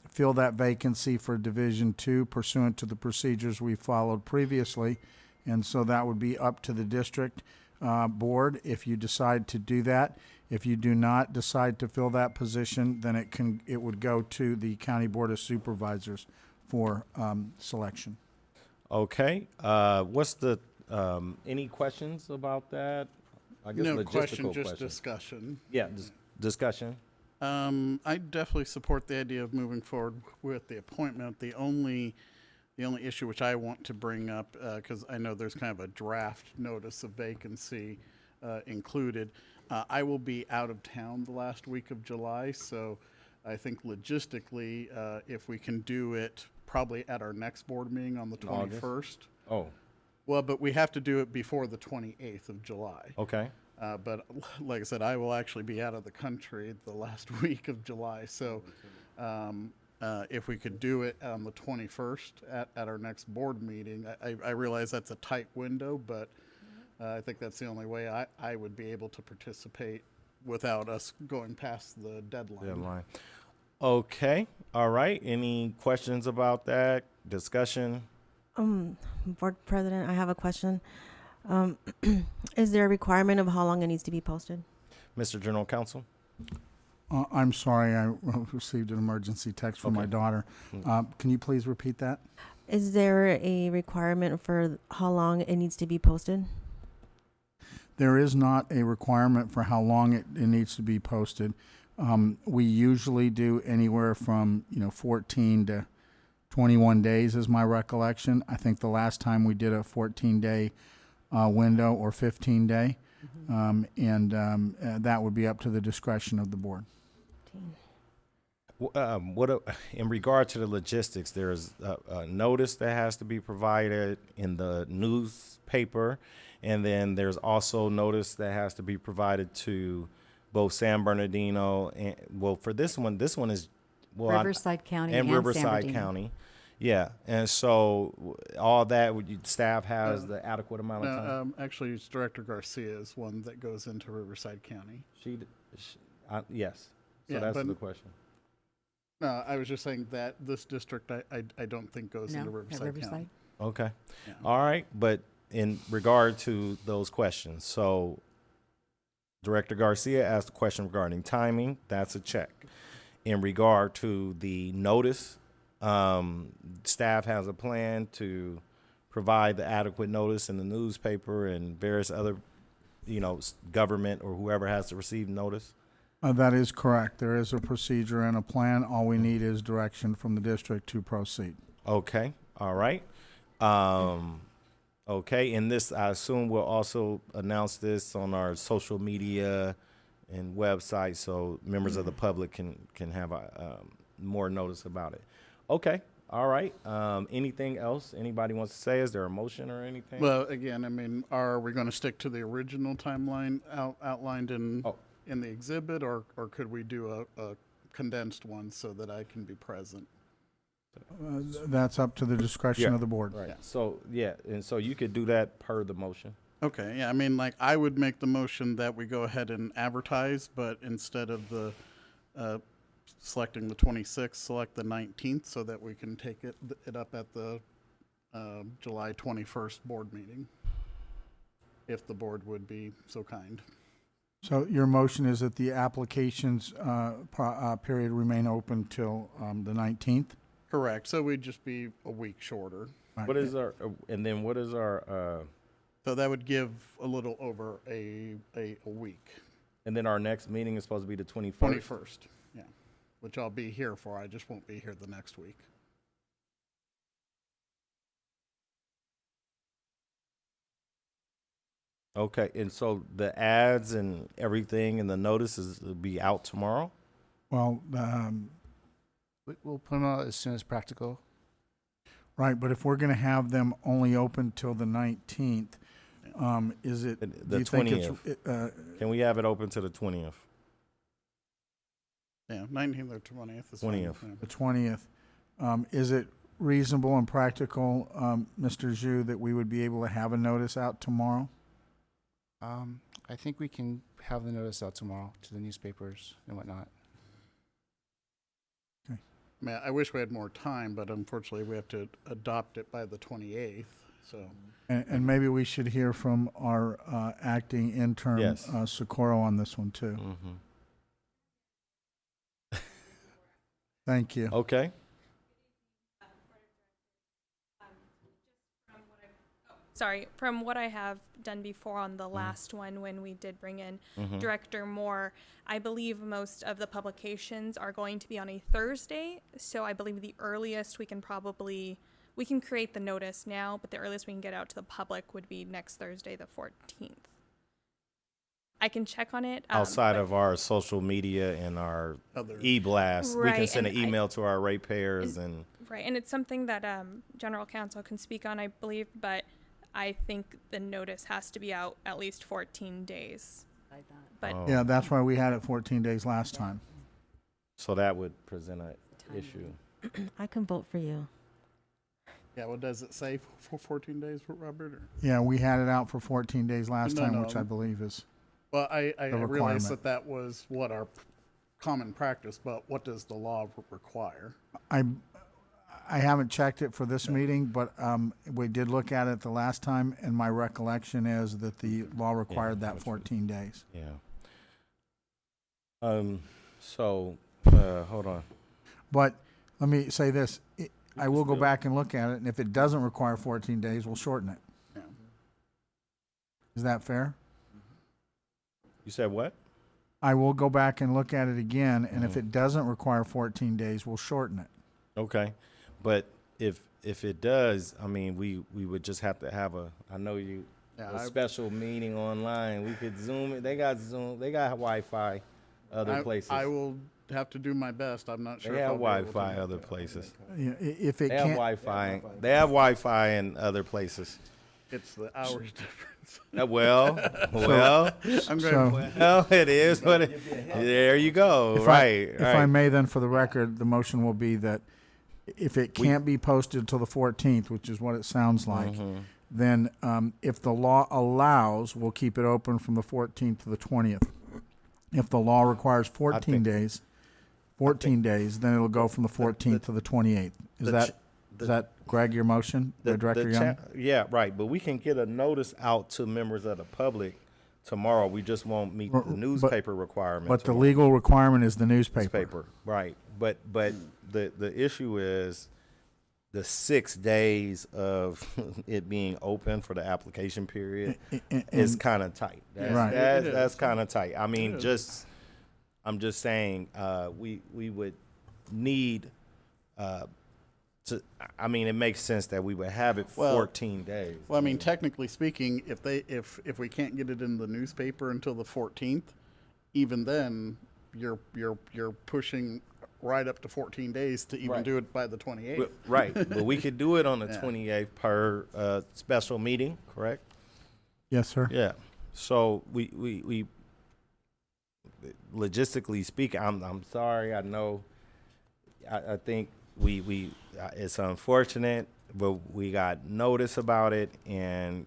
fill that vacancy for Division 2 pursuant to the procedures we followed previously. And so that would be up to the district board if you decide to do that. If you do not decide to fill that position, then it would go to the County Board of Supervisors for selection. Okay. What's the any questions about that? I guess No logistical question, just questions. discussion. Yeah, discussion. I definitely support the idea of moving forward with the appointment. The only issue which I want to bring up, because I know there's kind of a draft notice of vacancy included. I will be out of town the last week of July, so I think logistically, if we can do it probably at our next board meeting on the 21st. August? Oh, Well, but we have to do it before the 28th of July. okay. But like I said, I will actually be out of the country the last week of July. So if we could do it on the 21st at our next board meeting, I realize that's a tight window, but I think that's the only way I would be able to participate without us going past the deadline. Okay. All right. Any questions about that? Discussion? Board President, I have a question. Is there a requirement of how long it needs to be posted? Mr. General Counsel? I'm sorry, I received an emergency text from my daughter. Can you please repeat that? Is there a requirement for how long it needs to be posted? There is not a requirement for how long it needs to be posted. We usually do anywhere from 14 to 21 days is my recollection. I think the last time we did a 14-day window or 15-day, that would be up to the discretion of the board. In regard to the logistics, there's a notice that has to be provided in the newspaper, and then there's also notice that has to be provided to both San Bernardino and, well, for this one is Riverside County and San Riverside Bernardino. County. Yeah, and so all that staff has the adequate amount of time. Actually, it's Director Garcia is one that goes into Riverside County. Yes. So Yeah, that's but- the question. No, I was just saying that this district, I don't think goes No, into at Riverside Riverside. County. Okay. Yeah. All right. But in regard to those questions, so Director Garcia asked a question regarding timing. That's a check. In regard to the notice, staff has a plan to provide the adequate notice in the newspaper and various other, government or whoever has to receive notice. That is correct. There is a procedure and a plan. All we need is direction from the district to proceed. Okay. All right. Okay. And this, I assume, we'll also announce this on our social media and website, so members of the public can have more notice about it. Okay. All right. Anything else anybody wants to say? Is there a motion or anything? Well, again, I mean, are we going to stick to the original timeline outlined in the exhibit, or could we do a condensed one so that I can be present? That's up to the discretion of the board. Right. So, and so you could do that per the motion. Okay, yeah, I mean, like, I would make the motion that we go ahead and advertise, but instead of the selecting the 26th, select the 19th so that we can take it up at the July 21st board meeting, if the board would be so kind. So your motion is that the applications period remain open till the 19th? Correct, so we'd just be a week shorter. What is our, and then what is our, So that would give a little over a week. and then our next meeting is supposed to be the 21st? 21st, yeah, which I'll be here for. I just won't be here the next week. Okay, and so the ads and everything and the notices will be out tomorrow? Well, We'll put them out as soon as practical. right, but if we're going to have them only open till the 19th, is it The do you think 20th. Can we have it open to the 20th? Yeah, 19th or 20th is fine. 20th. Yeah. the 20th? Is it reasonable and practical, Mr. Zhu, that we would be able to have a notice out tomorrow? I think we can have the notice out tomorrow to the newspapers and whatnot. I mean, I wish we had more time, but unfortunately, we have to adopt it by the 28th, so. And maybe we should hear from our acting intern, Yes. Socorro, on this one too. Thank you. Okay. Sorry, from what I have done before on the last one when we did bring in Director Moore, I believe most of the publications are going to be on a Thursday. So I believe the earliest we can create the notice now, but the earliest we can get out to the public would be next Thursday, the 14th. I can check on it. Outside but- of our social media and our Other- e-blast, we can Right, send an and email to our ratepayers and Right, and it's something that General Counsel can speak on, I believe, but I think the notice has to be out at least 14 days. But Yeah, that's why we had it 14 days last time. so that would present an issue. I can vote for you. Yeah, what does it say for 14 days, Robert? Or? Yeah, we had it out for 14 days last No, time, no. which I believe is Well, I the realize requirement. that was what our common practice, but what does the law require? I haven't checked it for this meeting, but we did look at it the last time, and my recollection is that the law required that 14 days. Yeah. So, hold on. But let me say this, I will go back and look at it, and if it doesn't require 14 days, we'll shorten it. Yeah. Is that fair? You said what? I will go back and look at it again, and if it doesn't require 14 days, we'll shorten it. Okay, but if it does, I mean, we would just have to have a special meeting online. We could Zoom it. They got Zoom. They got Wi-Fi other places. I will have to do my best. I'm not sure. They if have I'll be able to Wi-Fi make other that. places. Yeah, if it They have can't, Wi-Fi. They have Wi-Fi in other places. It's the hours difference. Well, I'm so- going. well, it is what it. There you go. if Right. I may, then for the record, the motion will be that if it can't be posted till the 14th, which is what it sounds like, then if the law allows, we'll keep it open from the 14th to the 20th. If the law requires 14 days, then it'll go from the 14th to the 28th. Is that Greg, your motion, Director Young? Yeah, right. But we can get a notice out to members of the public tomorrow. We just won't meet the newspaper requirement. But the tomorrow. legal requirement is the newspaper. Right. But the issue is the 6 days of it being open for the application period is kind of tight. That's kind of tight. I mean, I'm just saying we would need I mean, it makes sense that we would have it 14 days. Well, I mean, technically speaking, if we can't get it in the newspaper until the 14th, even then you're pushing right up to 14 days to even do it by the 28th. Right, but we could do it on the 28th per special meeting, correct? Yes, sir. Yeah. So we logistically speaking, I'm sorry. I know. I think we it's unfortunate, but we got notice about it, and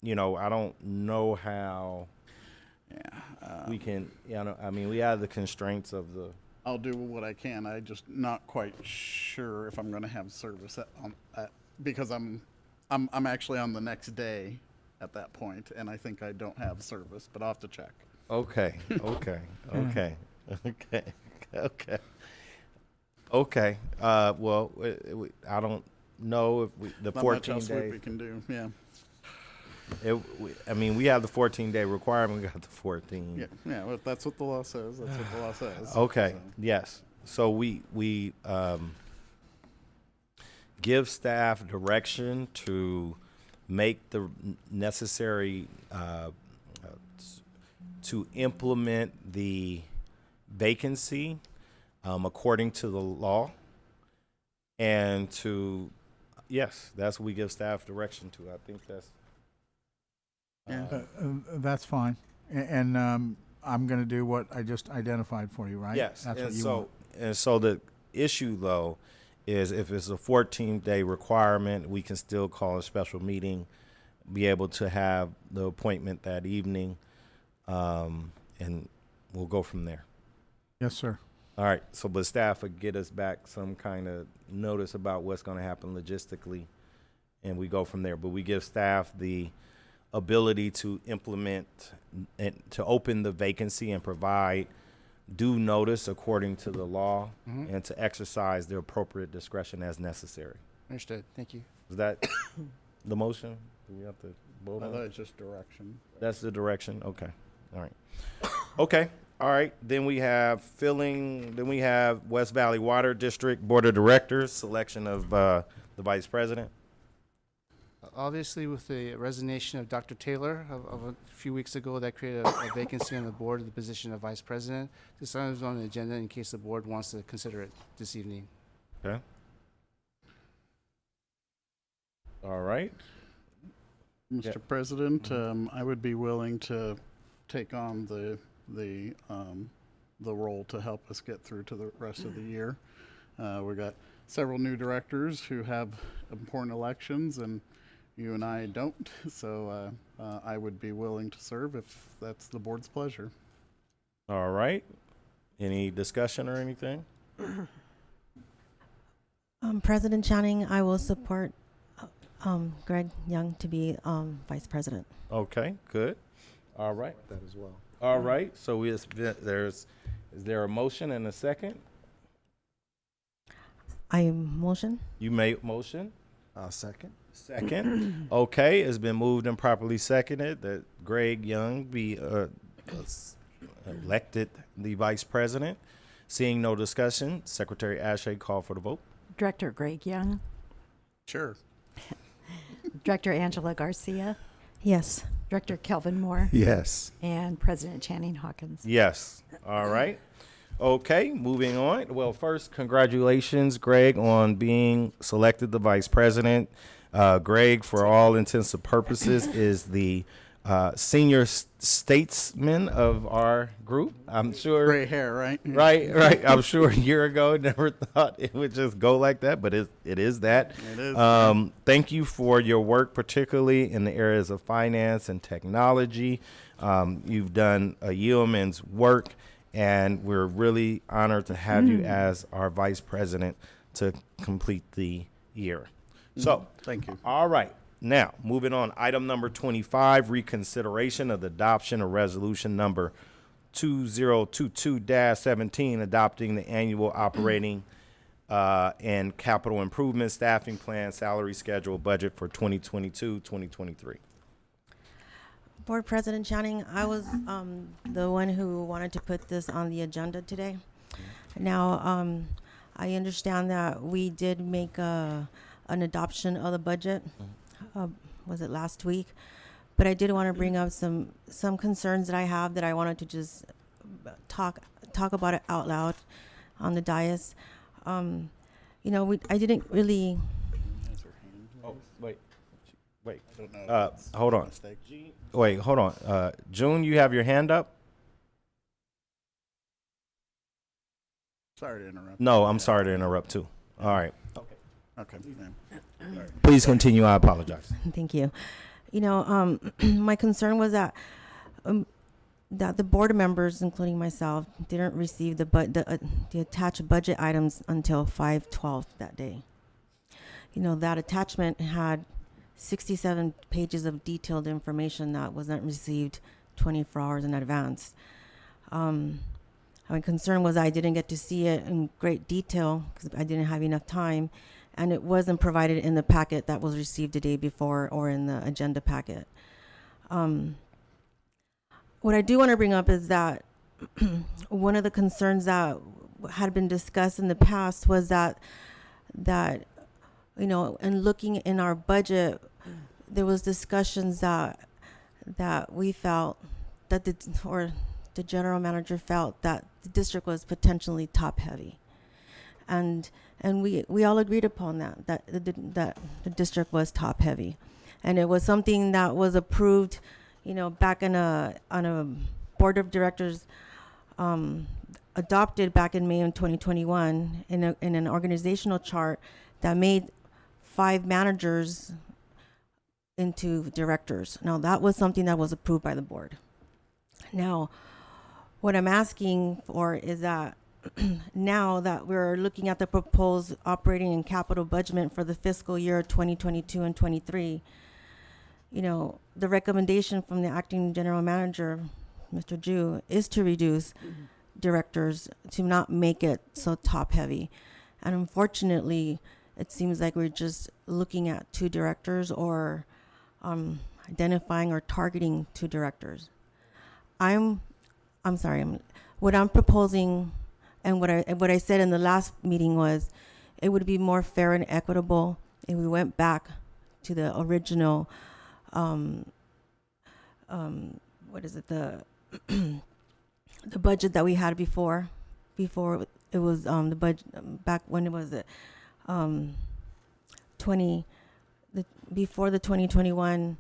I don't know how. We can. I mean, we have the constraints of the. I'll do what I can. I just not quite sure if I'm going to have service because I'm actually on the next day at that point, and I think I don't have service, but I'll have to check. Okay. Well, I don't know if the Not 14 much else days. we can do. Yeah. I mean, we have the 14-day requirement. We got the 14. Yeah. Well, that's what the law says. That's what the law says. Okay. So. Yes. So we give staff direction to make the necessary to implement the vacancy according to the law, and that's what we give staff direction to. I think that's. That's fine. And I'm going to do what I just identified for you, right? Yes. That's and what you so want. and so the issue though is if it's a 14-day requirement, we can still call a special meeting, be able to have the appointment that evening, and we'll go from there. Yes, sir. All right. So, but staff would get us back some kind of notice about what's going to happen logistically, and we go from there. But we give staff the ability to implement and to open the vacancy and provide due notice according to the law, and to exercise their appropriate discretion as necessary. Understood. Thank you. Is that the motion? Do we have to vote I on thought it? it's just direction. That's the direction. Okay. All right. Okay. All right. Then we have West Valley Water District Board of Directors, selection of the Vice President. Obviously, with the resignation of Dr. Taylor of a few weeks ago, that created a vacancy on the board of the position of vice president. This item is on the agenda in case the board wants to consider it this evening. Okay. All right. Mr. President, I would be willing to take on the role to help us get through to the rest of the year. We got several new directors who have important elections, and you and I don't. So I would be willing to serve if that's the board's pleasure. All right. Any discussion or anything? President Channing, I will support Greg Young to be vice president. Okay. Good. All right. That as well. All right. So is there a motion and a second? I motion. You made motion. Second. Second. Okay. It's been moved and properly seconded that Greg Young be elected the vice president. Seeing no discussion, Secretary Ashe, call for the vote. Director Greg Young, Sure. Director Angela Garcia, Yes. Director Kelvin Moore, Yes. and President Channing Hawkins. Yes. All right. Okay, moving on. Well, first, congratulations, Greg, on being selected the vice president. Greg, for all intents and purposes, is the senior statesman of our group. I'm sure. Gray hair, right? Right. I'm sure a year ago, never thought it would just go like that, but it is that. It is. Thank you for your work, particularly in the areas of finance and technology. You've done a yeoman's work, and we're really honored to have you as our vice president to complete the year. So, Thank you. all right. Now, moving on, item number 25, reconsideration of the adoption of resolution number 2022-17, adopting the annual operating and capital improvement staffing plan, salary schedule, budget for 2022-2023. Board President Channing, I was the one who wanted to put this on the agenda today. Now, I understand that we did make an adoption of the budget. Was it last week? But I did want to bring up some concerns that I have that I wanted to just talk about it out loud on the dais. I didn't really. Oh, wait. Hold on. Wait, hold on. June, you have your hand up? Sorry to interrupt. No, I'm sorry to interrupt too. All right. Okay. Sorry. Please continue. I apologize. Thank you. My concern was that the board members, including myself, didn't receive the attached budget items until 5/12 that day. That attachment had 67 pages of detailed information that wasn't received 24 hours in advance. My concern was I didn't get to see it in great detail because I didn't have enough time, and it wasn't provided in the packet that was received the day before or in the agenda packet. What I do want to bring up is that one of the concerns that had been discussed in the past was that in looking in our budget, there was discussions that we felt that the general manager felt that the district was potentially top heavy, and we all agreed upon that the district was top heavy, and it was something that was approved, back on a board of directors adopted back in May of 2021 in an organizational chart that made 5 managers into directors. Now, that was something that was approved by the board. Now, what I'm asking for is that now that we're looking at the proposed operating and capital budget for the fiscal year 2022 and 23, the recommendation from the acting general manager, Mr. Ju, is to reduce directors, to not make it so top heavy. And unfortunately, it seems like we're just looking at 2 directors or identifying or targeting 2 directors. I'm sorry. What I'm proposing, and what I said in the last meeting was, it would be more fair and equitable if we went back to the original. What is it? The the budget that we had before it was the budget back when it was it. Before the 2021,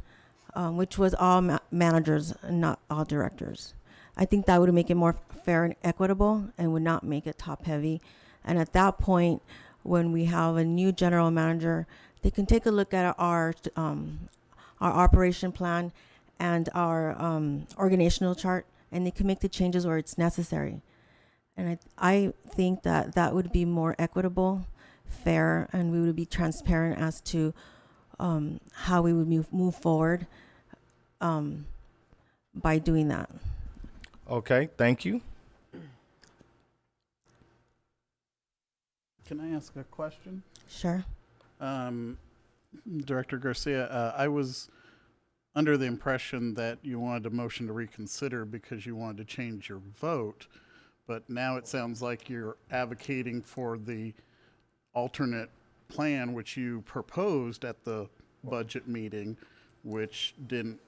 which was all managers and not all directors. I think that would make it more fair and equitable and would not make it top heavy. And at that point, when we have a new general manager, they can take a look at our operation plan and our organizational chart, and they can make the changes where it's necessary. And I think that would be more equitable, fair, and we would be transparent as to how we would move forward by doing that. Okay, thank you. Can I ask a question? Sure. Director Garcia, I was under the impression that you wanted a motion to reconsider because you wanted to change your vote, but now it sounds like you're advocating for the alternate plan which you proposed at the budget meeting, which didn't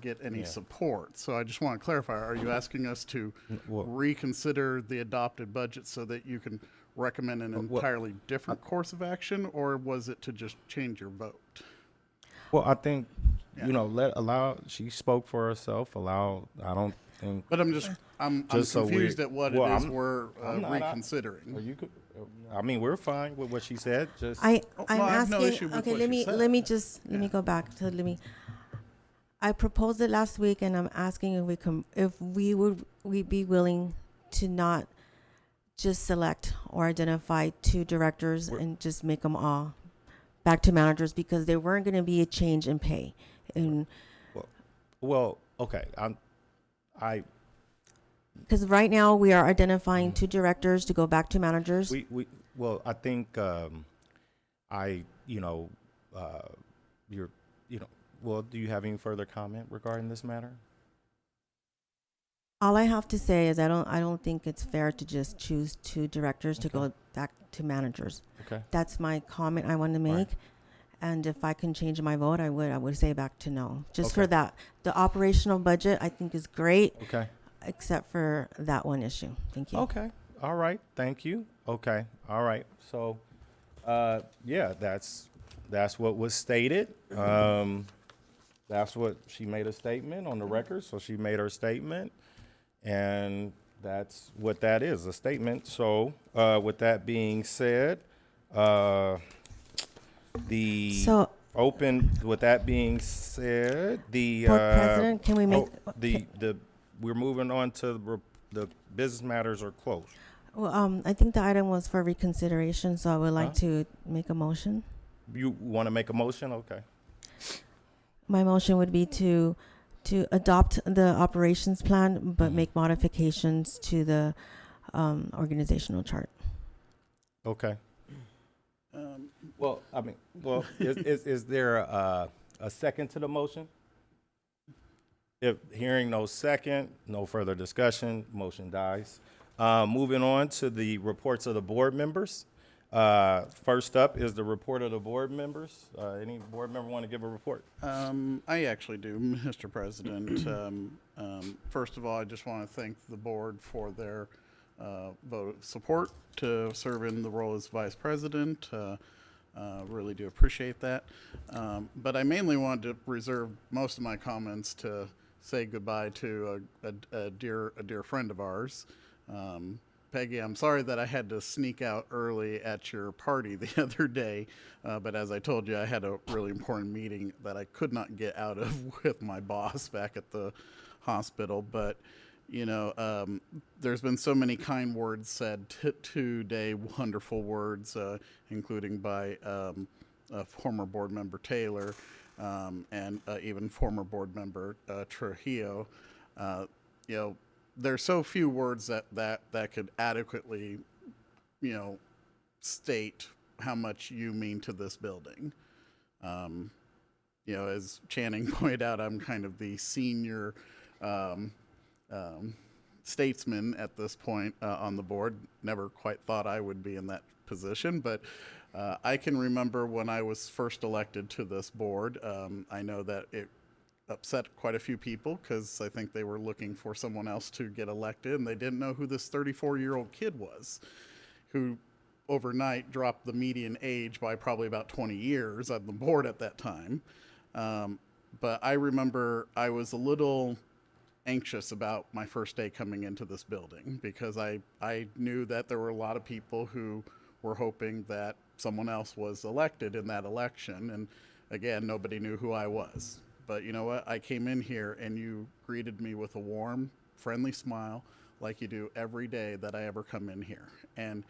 get any support. So I just want to clarify, are you asking us to reconsider the adopted budget so that you can recommend an entirely different course of action, or was it to just change your vote? Well, I think, she spoke for herself, I don't think. But I'm confused at what it is we're reconsidering. We're fine with what she said, just. I'm no, I have no asking, issue with okay, what let she me, said. let me go back to, I proposed it last week, and I'm asking if we'd be willing to not just select or identify 2 directors and just make them all back to managers, because there weren't going to be a change in pay. And Okay, because right now we are identifying 2 directors to go back to managers. I think, do you have any further comment regarding this matter? All I have to say is I don't think it's fair to just choose 2 directors to go back to managers. Okay. That's my comment I want to make. Right. And if I can change my vote, I would say back to no. Just Okay. for that. The operational budget I think is great. Okay. Except for that one issue. Thank you. Okay. All right. Thank you. Okay. All right. So, that's what was stated. That's what she made a statement on the record. So she made her statement, and that's what that is, a statement. So, with that being said, With that being said, the Board President, can we make we're moving on to the business matters are closed. Well, I think the item was for reconsideration, so I would like to make a motion. You want to make a motion? Okay. My motion would be to adopt the operations plan, but make modifications to the organizational chart. Okay. Is there a second to the motion? If hearing no second, no further discussion, motion dies. Moving on to the reports of the board members. First up is the report of the board members. Any board member want to give a report? I actually do, Mr. President. First of all, I just want to thank the board for their vote of support to serve in the role as vice president. Really do appreciate that. But I mainly wanted to reserve most of my comments to say goodbye to a dear friend of ours. Peggy, I'm sorry that I had to sneak out early at your party the other day, but as I told you, I had a really important meeting that I could not get out of with my boss back at the hospital. But, there's been so many kind words said today, wonderful words, including by former board member Taylor and even former board member Trujillo. There's so few words that could adequately, state how much you mean to this building. As Channing pointed out, I'm kind of the senior statesman at this point on the board. Never quite thought I would be in that position, but I can remember when I was first elected to this board. I know that it upset quite a few people because I think they were looking for someone else to get elected, and they didn't know who this 34-year-old kid was, who overnight dropped the median age by probably about 20 years on the board at that time. But I remember I was a little anxious about my first day coming into this building because I knew that there were a lot of people who were hoping that someone else was elected in that election. And again, nobody knew who I was. But you know what? I came in here and you greeted me with a warm, friendly smile like you do every day that I ever come in here. And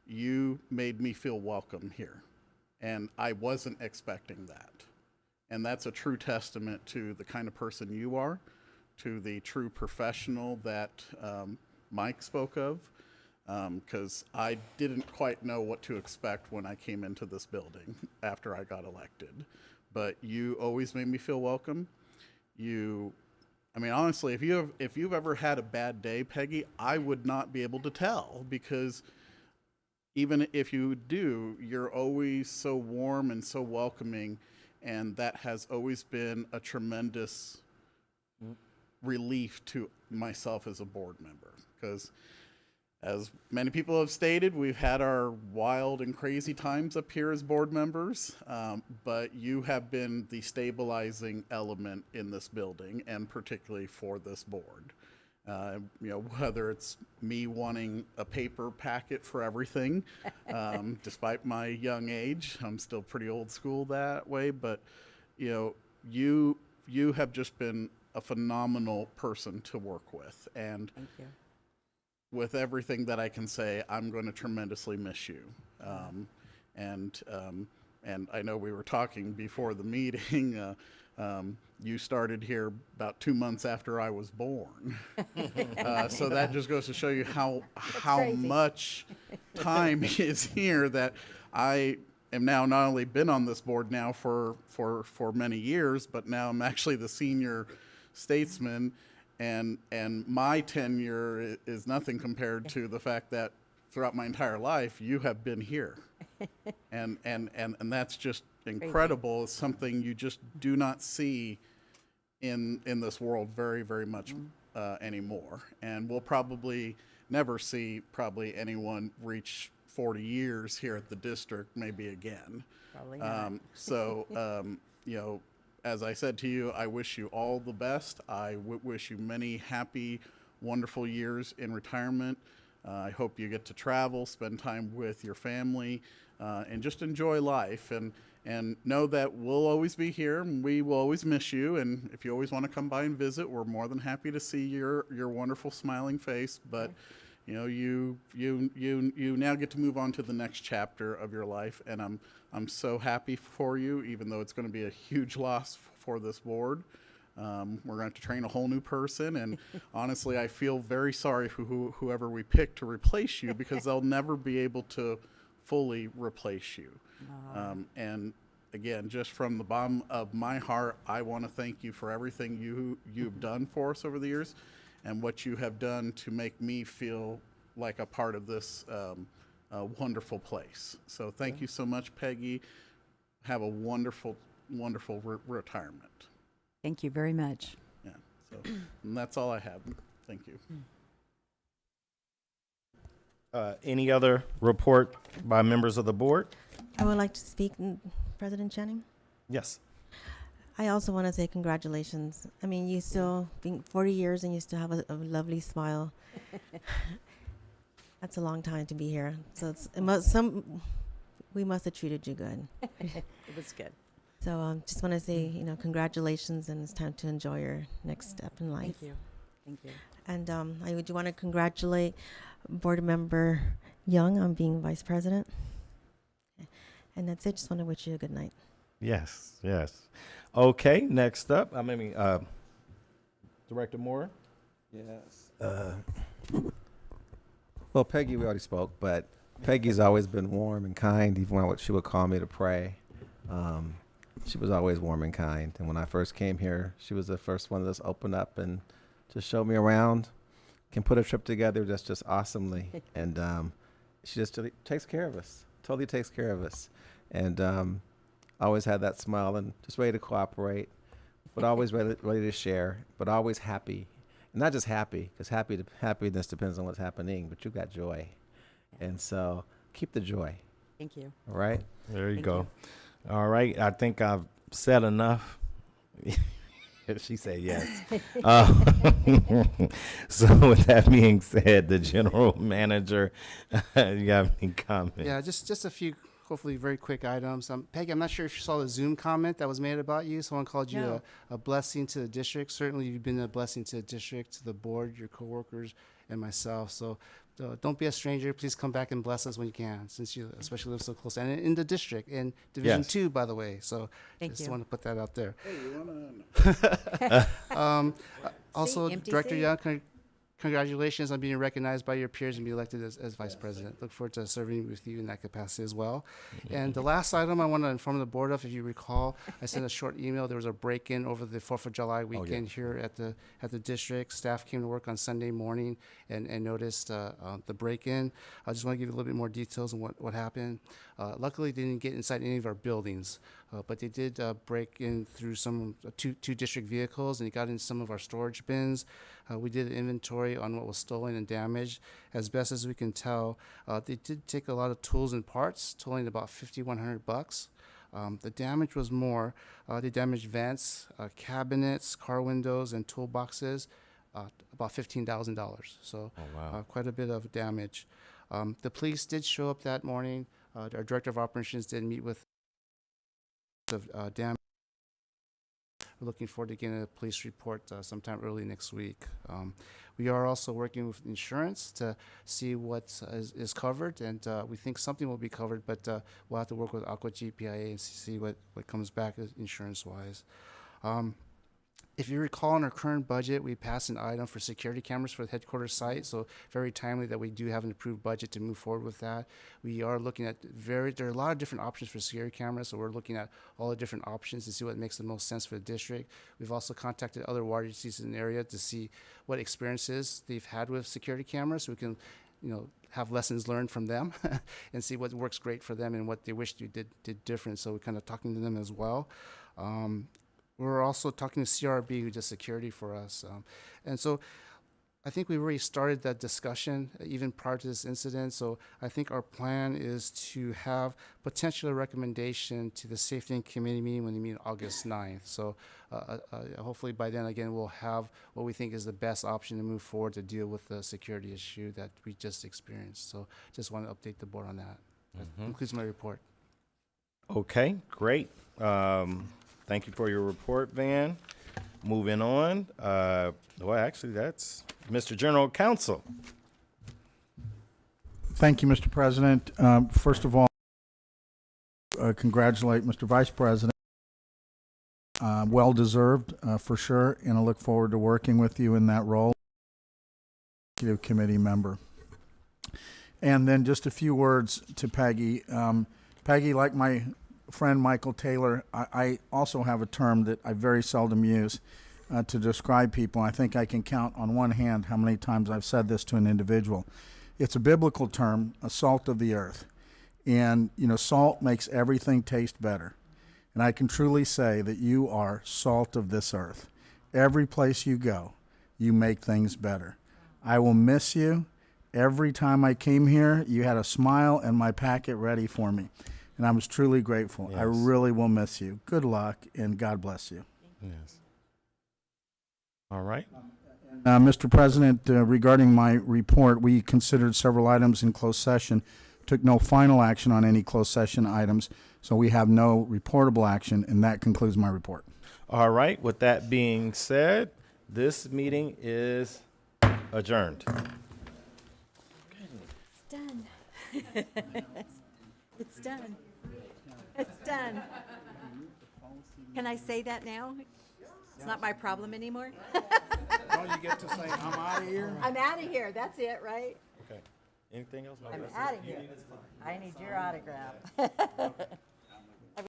you made me feel welcome here. And I wasn't expecting that. And that's a true testament to the kind of person you are, to the true professional that Mike spoke of, because I didn't quite know what to expect when I came into this building after I got elected. but you always made me feel welcome. I mean, honestly, if you've ever had a bad day, Peggy, I would not be able to tell, because even if you do, you're always so warm and so welcoming, and that has always been a tremendous relief to myself as a board member, because as many people have stated, we've had our wild and crazy times up here as board members, but you have been the stabilizing element in this building, and particularly for this board. Whether it's me wanting a paper packet for everything, despite my young age, I'm still pretty old school that way, but you have just been a phenomenal person to work with. And Thank you. with everything that I can say, I'm going to tremendously miss you. And I know we were talking before the meeting. You started here about 2 months after I was born, so that just goes to show you how much time is here. That I am now not only been on this board now for many years, but now I'm actually the senior statesman. And my tenure is nothing compared to the fact that throughout my entire life you have been here, and that's just incredible. It's something you just do not see in this world very, very much anymore, and we'll probably never see anyone reach 40 years here at the district, maybe again. Probably not. As I said to you, I wish you all the best. I wish you many happy, wonderful years in retirement. I hope you get to travel, spend time with your family, and just enjoy life. And know that we'll always be here, and we will always miss you. And if you always want to come by and visit, we're more than happy to see your wonderful smiling face. But you now get to move on to the next chapter of your life, and I'm so happy for you, even though it's going to be a huge loss for this board. We're going to have to train a whole new person, and honestly, I feel very sorry for whoever we pick to replace you, because they'll never be able to fully replace you. And again, just from the bottom of my heart, I want to thank you for everything you've done for us over the years, and what you have done to make me feel like a part of this wonderful place. So thank you so much, Peggy. Have a wonderful, wonderful retirement. Thank you very much. Yeah. So and that's all I have. Thank you. Any other report by members of the board? I would like to speak, President Channing. Yes. I also want to say congratulations. I mean, you still being 40 years and you still have a lovely smile. That's a long time to be here. So we must have treated you good. It was good. So just want to say, congratulations, and it's time to enjoy your next step in life. Thank you. Thank you. And I do want to congratulate Board Member Young on being Vice President. And that's it. Just want to wish you a good night. Yes. Okay, next up, Director Moore. Yes. Well, Peggy, we already spoke, but Peggy's always been warm and kind, even when she would call me to pray. She was always warm and kind. And when I first came here, she was the first one to just open up and just show me around, can put a trip together just awesomely. And she just takes care of us, totally takes care of us. And always had that smile and just ready to cooperate, but always ready to share, but always happy. And not just happy, because happiness depends on what's happening, but you've got joy. And so keep the joy. Thank you. All right? There you Thank go. you. All right. I think I've said enough. She said yes. So with that being said, the general manager, you have any comments? Yeah, just a few, hopefully very quick items. Peggy, I'm not sure if you saw the Zoom comment that was made about you. Someone called you No. a blessing to the district. Certainly, you've been a blessing to the district, to the board, your coworkers, and myself. So don't be a stranger. Please come back and bless us when you can, since you especially live so close. And in the district, in Division Yes. 2, by the way. So Thank just you. want to put that out there. Hey, you want to? Also, empty Director seat. Young, congratulations on being recognized by your peers and be elected as vice president. Look forward to serving with you in that capacity as well. And the last item I want to inform the board of, if you recall, I sent a short email. There was a break-in over the 4th of July weekend here at the district. Staff came to work on Sunday morning and noticed the break-in. I just want to give you a little bit more details on what happened. Luckily, they didn't get inside any of our buildings, but they did break in through two district vehicles, and they got in some of our storage bins. We did an inventory on what was stolen and damaged. As best as we can tell, they did take a lot of tools and parts, totaling about $5,100. The damage was more. They damaged vents, cabinets, car windows, and toolboxes, about $15,000. So quite a bit of damage. The police did show up that morning. Our director of operations did meet with damage. We're looking forward to getting a police report sometime early next week. We are also working with insurance to see what is covered, and we think something will be covered, but we'll have to work with Aqua GPIA and see what comes back insurance-wise. If you recall, in our current budget, we passed an item for security cameras for the headquarters site, so very timely that we do have an approved budget to move forward with that. We are looking at there are a lot of different options for security cameras, so we're looking at all the different options to see what makes the most sense for the district. We've also contacted other water agencies in the area to see what experiences they've had with security cameras, so we can, have lessons learned from them and see what works great for them and what they wish you did different. So we're kind of talking to them as well. We're also talking to CRB, who does security for us. And so I think we already started that discussion even prior to this incident. So I think our plan is to have potentially a recommendation to the Safety and Committee meeting when they meet August 9th. So hopefully by then, again, we'll have what we think is the best option to move forward to deal with the security issue that we just experienced. So just want to update the board on that. That concludes my report. Okay, great. Thank you for your report, Van. Moving on. Well, actually, that's Mr. General Counsel. Thank you, Mr. President. First of all, congratulate Mr. Vice President. Well deserved, for sure, and I look forward to working with you in that role. Executive Committee member. And then just a few words to Peggy. Peggy, like my friend Michael Taylor, I also have a term that I very seldom use to describe people. I think I can count on one hand how many times I've said this to an individual. It's a biblical term, a salt of the earth. And, salt makes everything taste better. And I can truly say that you are salt of this earth. Every place you go, you make things better. I will miss you. Every time I came here, you had a smile and my packet ready for me. And I was truly grateful. Yes. I really will miss you. Good luck, and God bless you. Yes. All right. Mr. President, regarding my report, we considered several items in closed session, took no final action on any closed session items, so we have no reportable action, and that concludes my report. All right. With that being said, this meeting is adjourned. It's done. It's done. It's done. Can I say that now? It's not my problem anymore? No, you get to say, I'm out of here. I'm out of here. That's it, right? Okay. Anything else? I'm out of here. I need your autograph.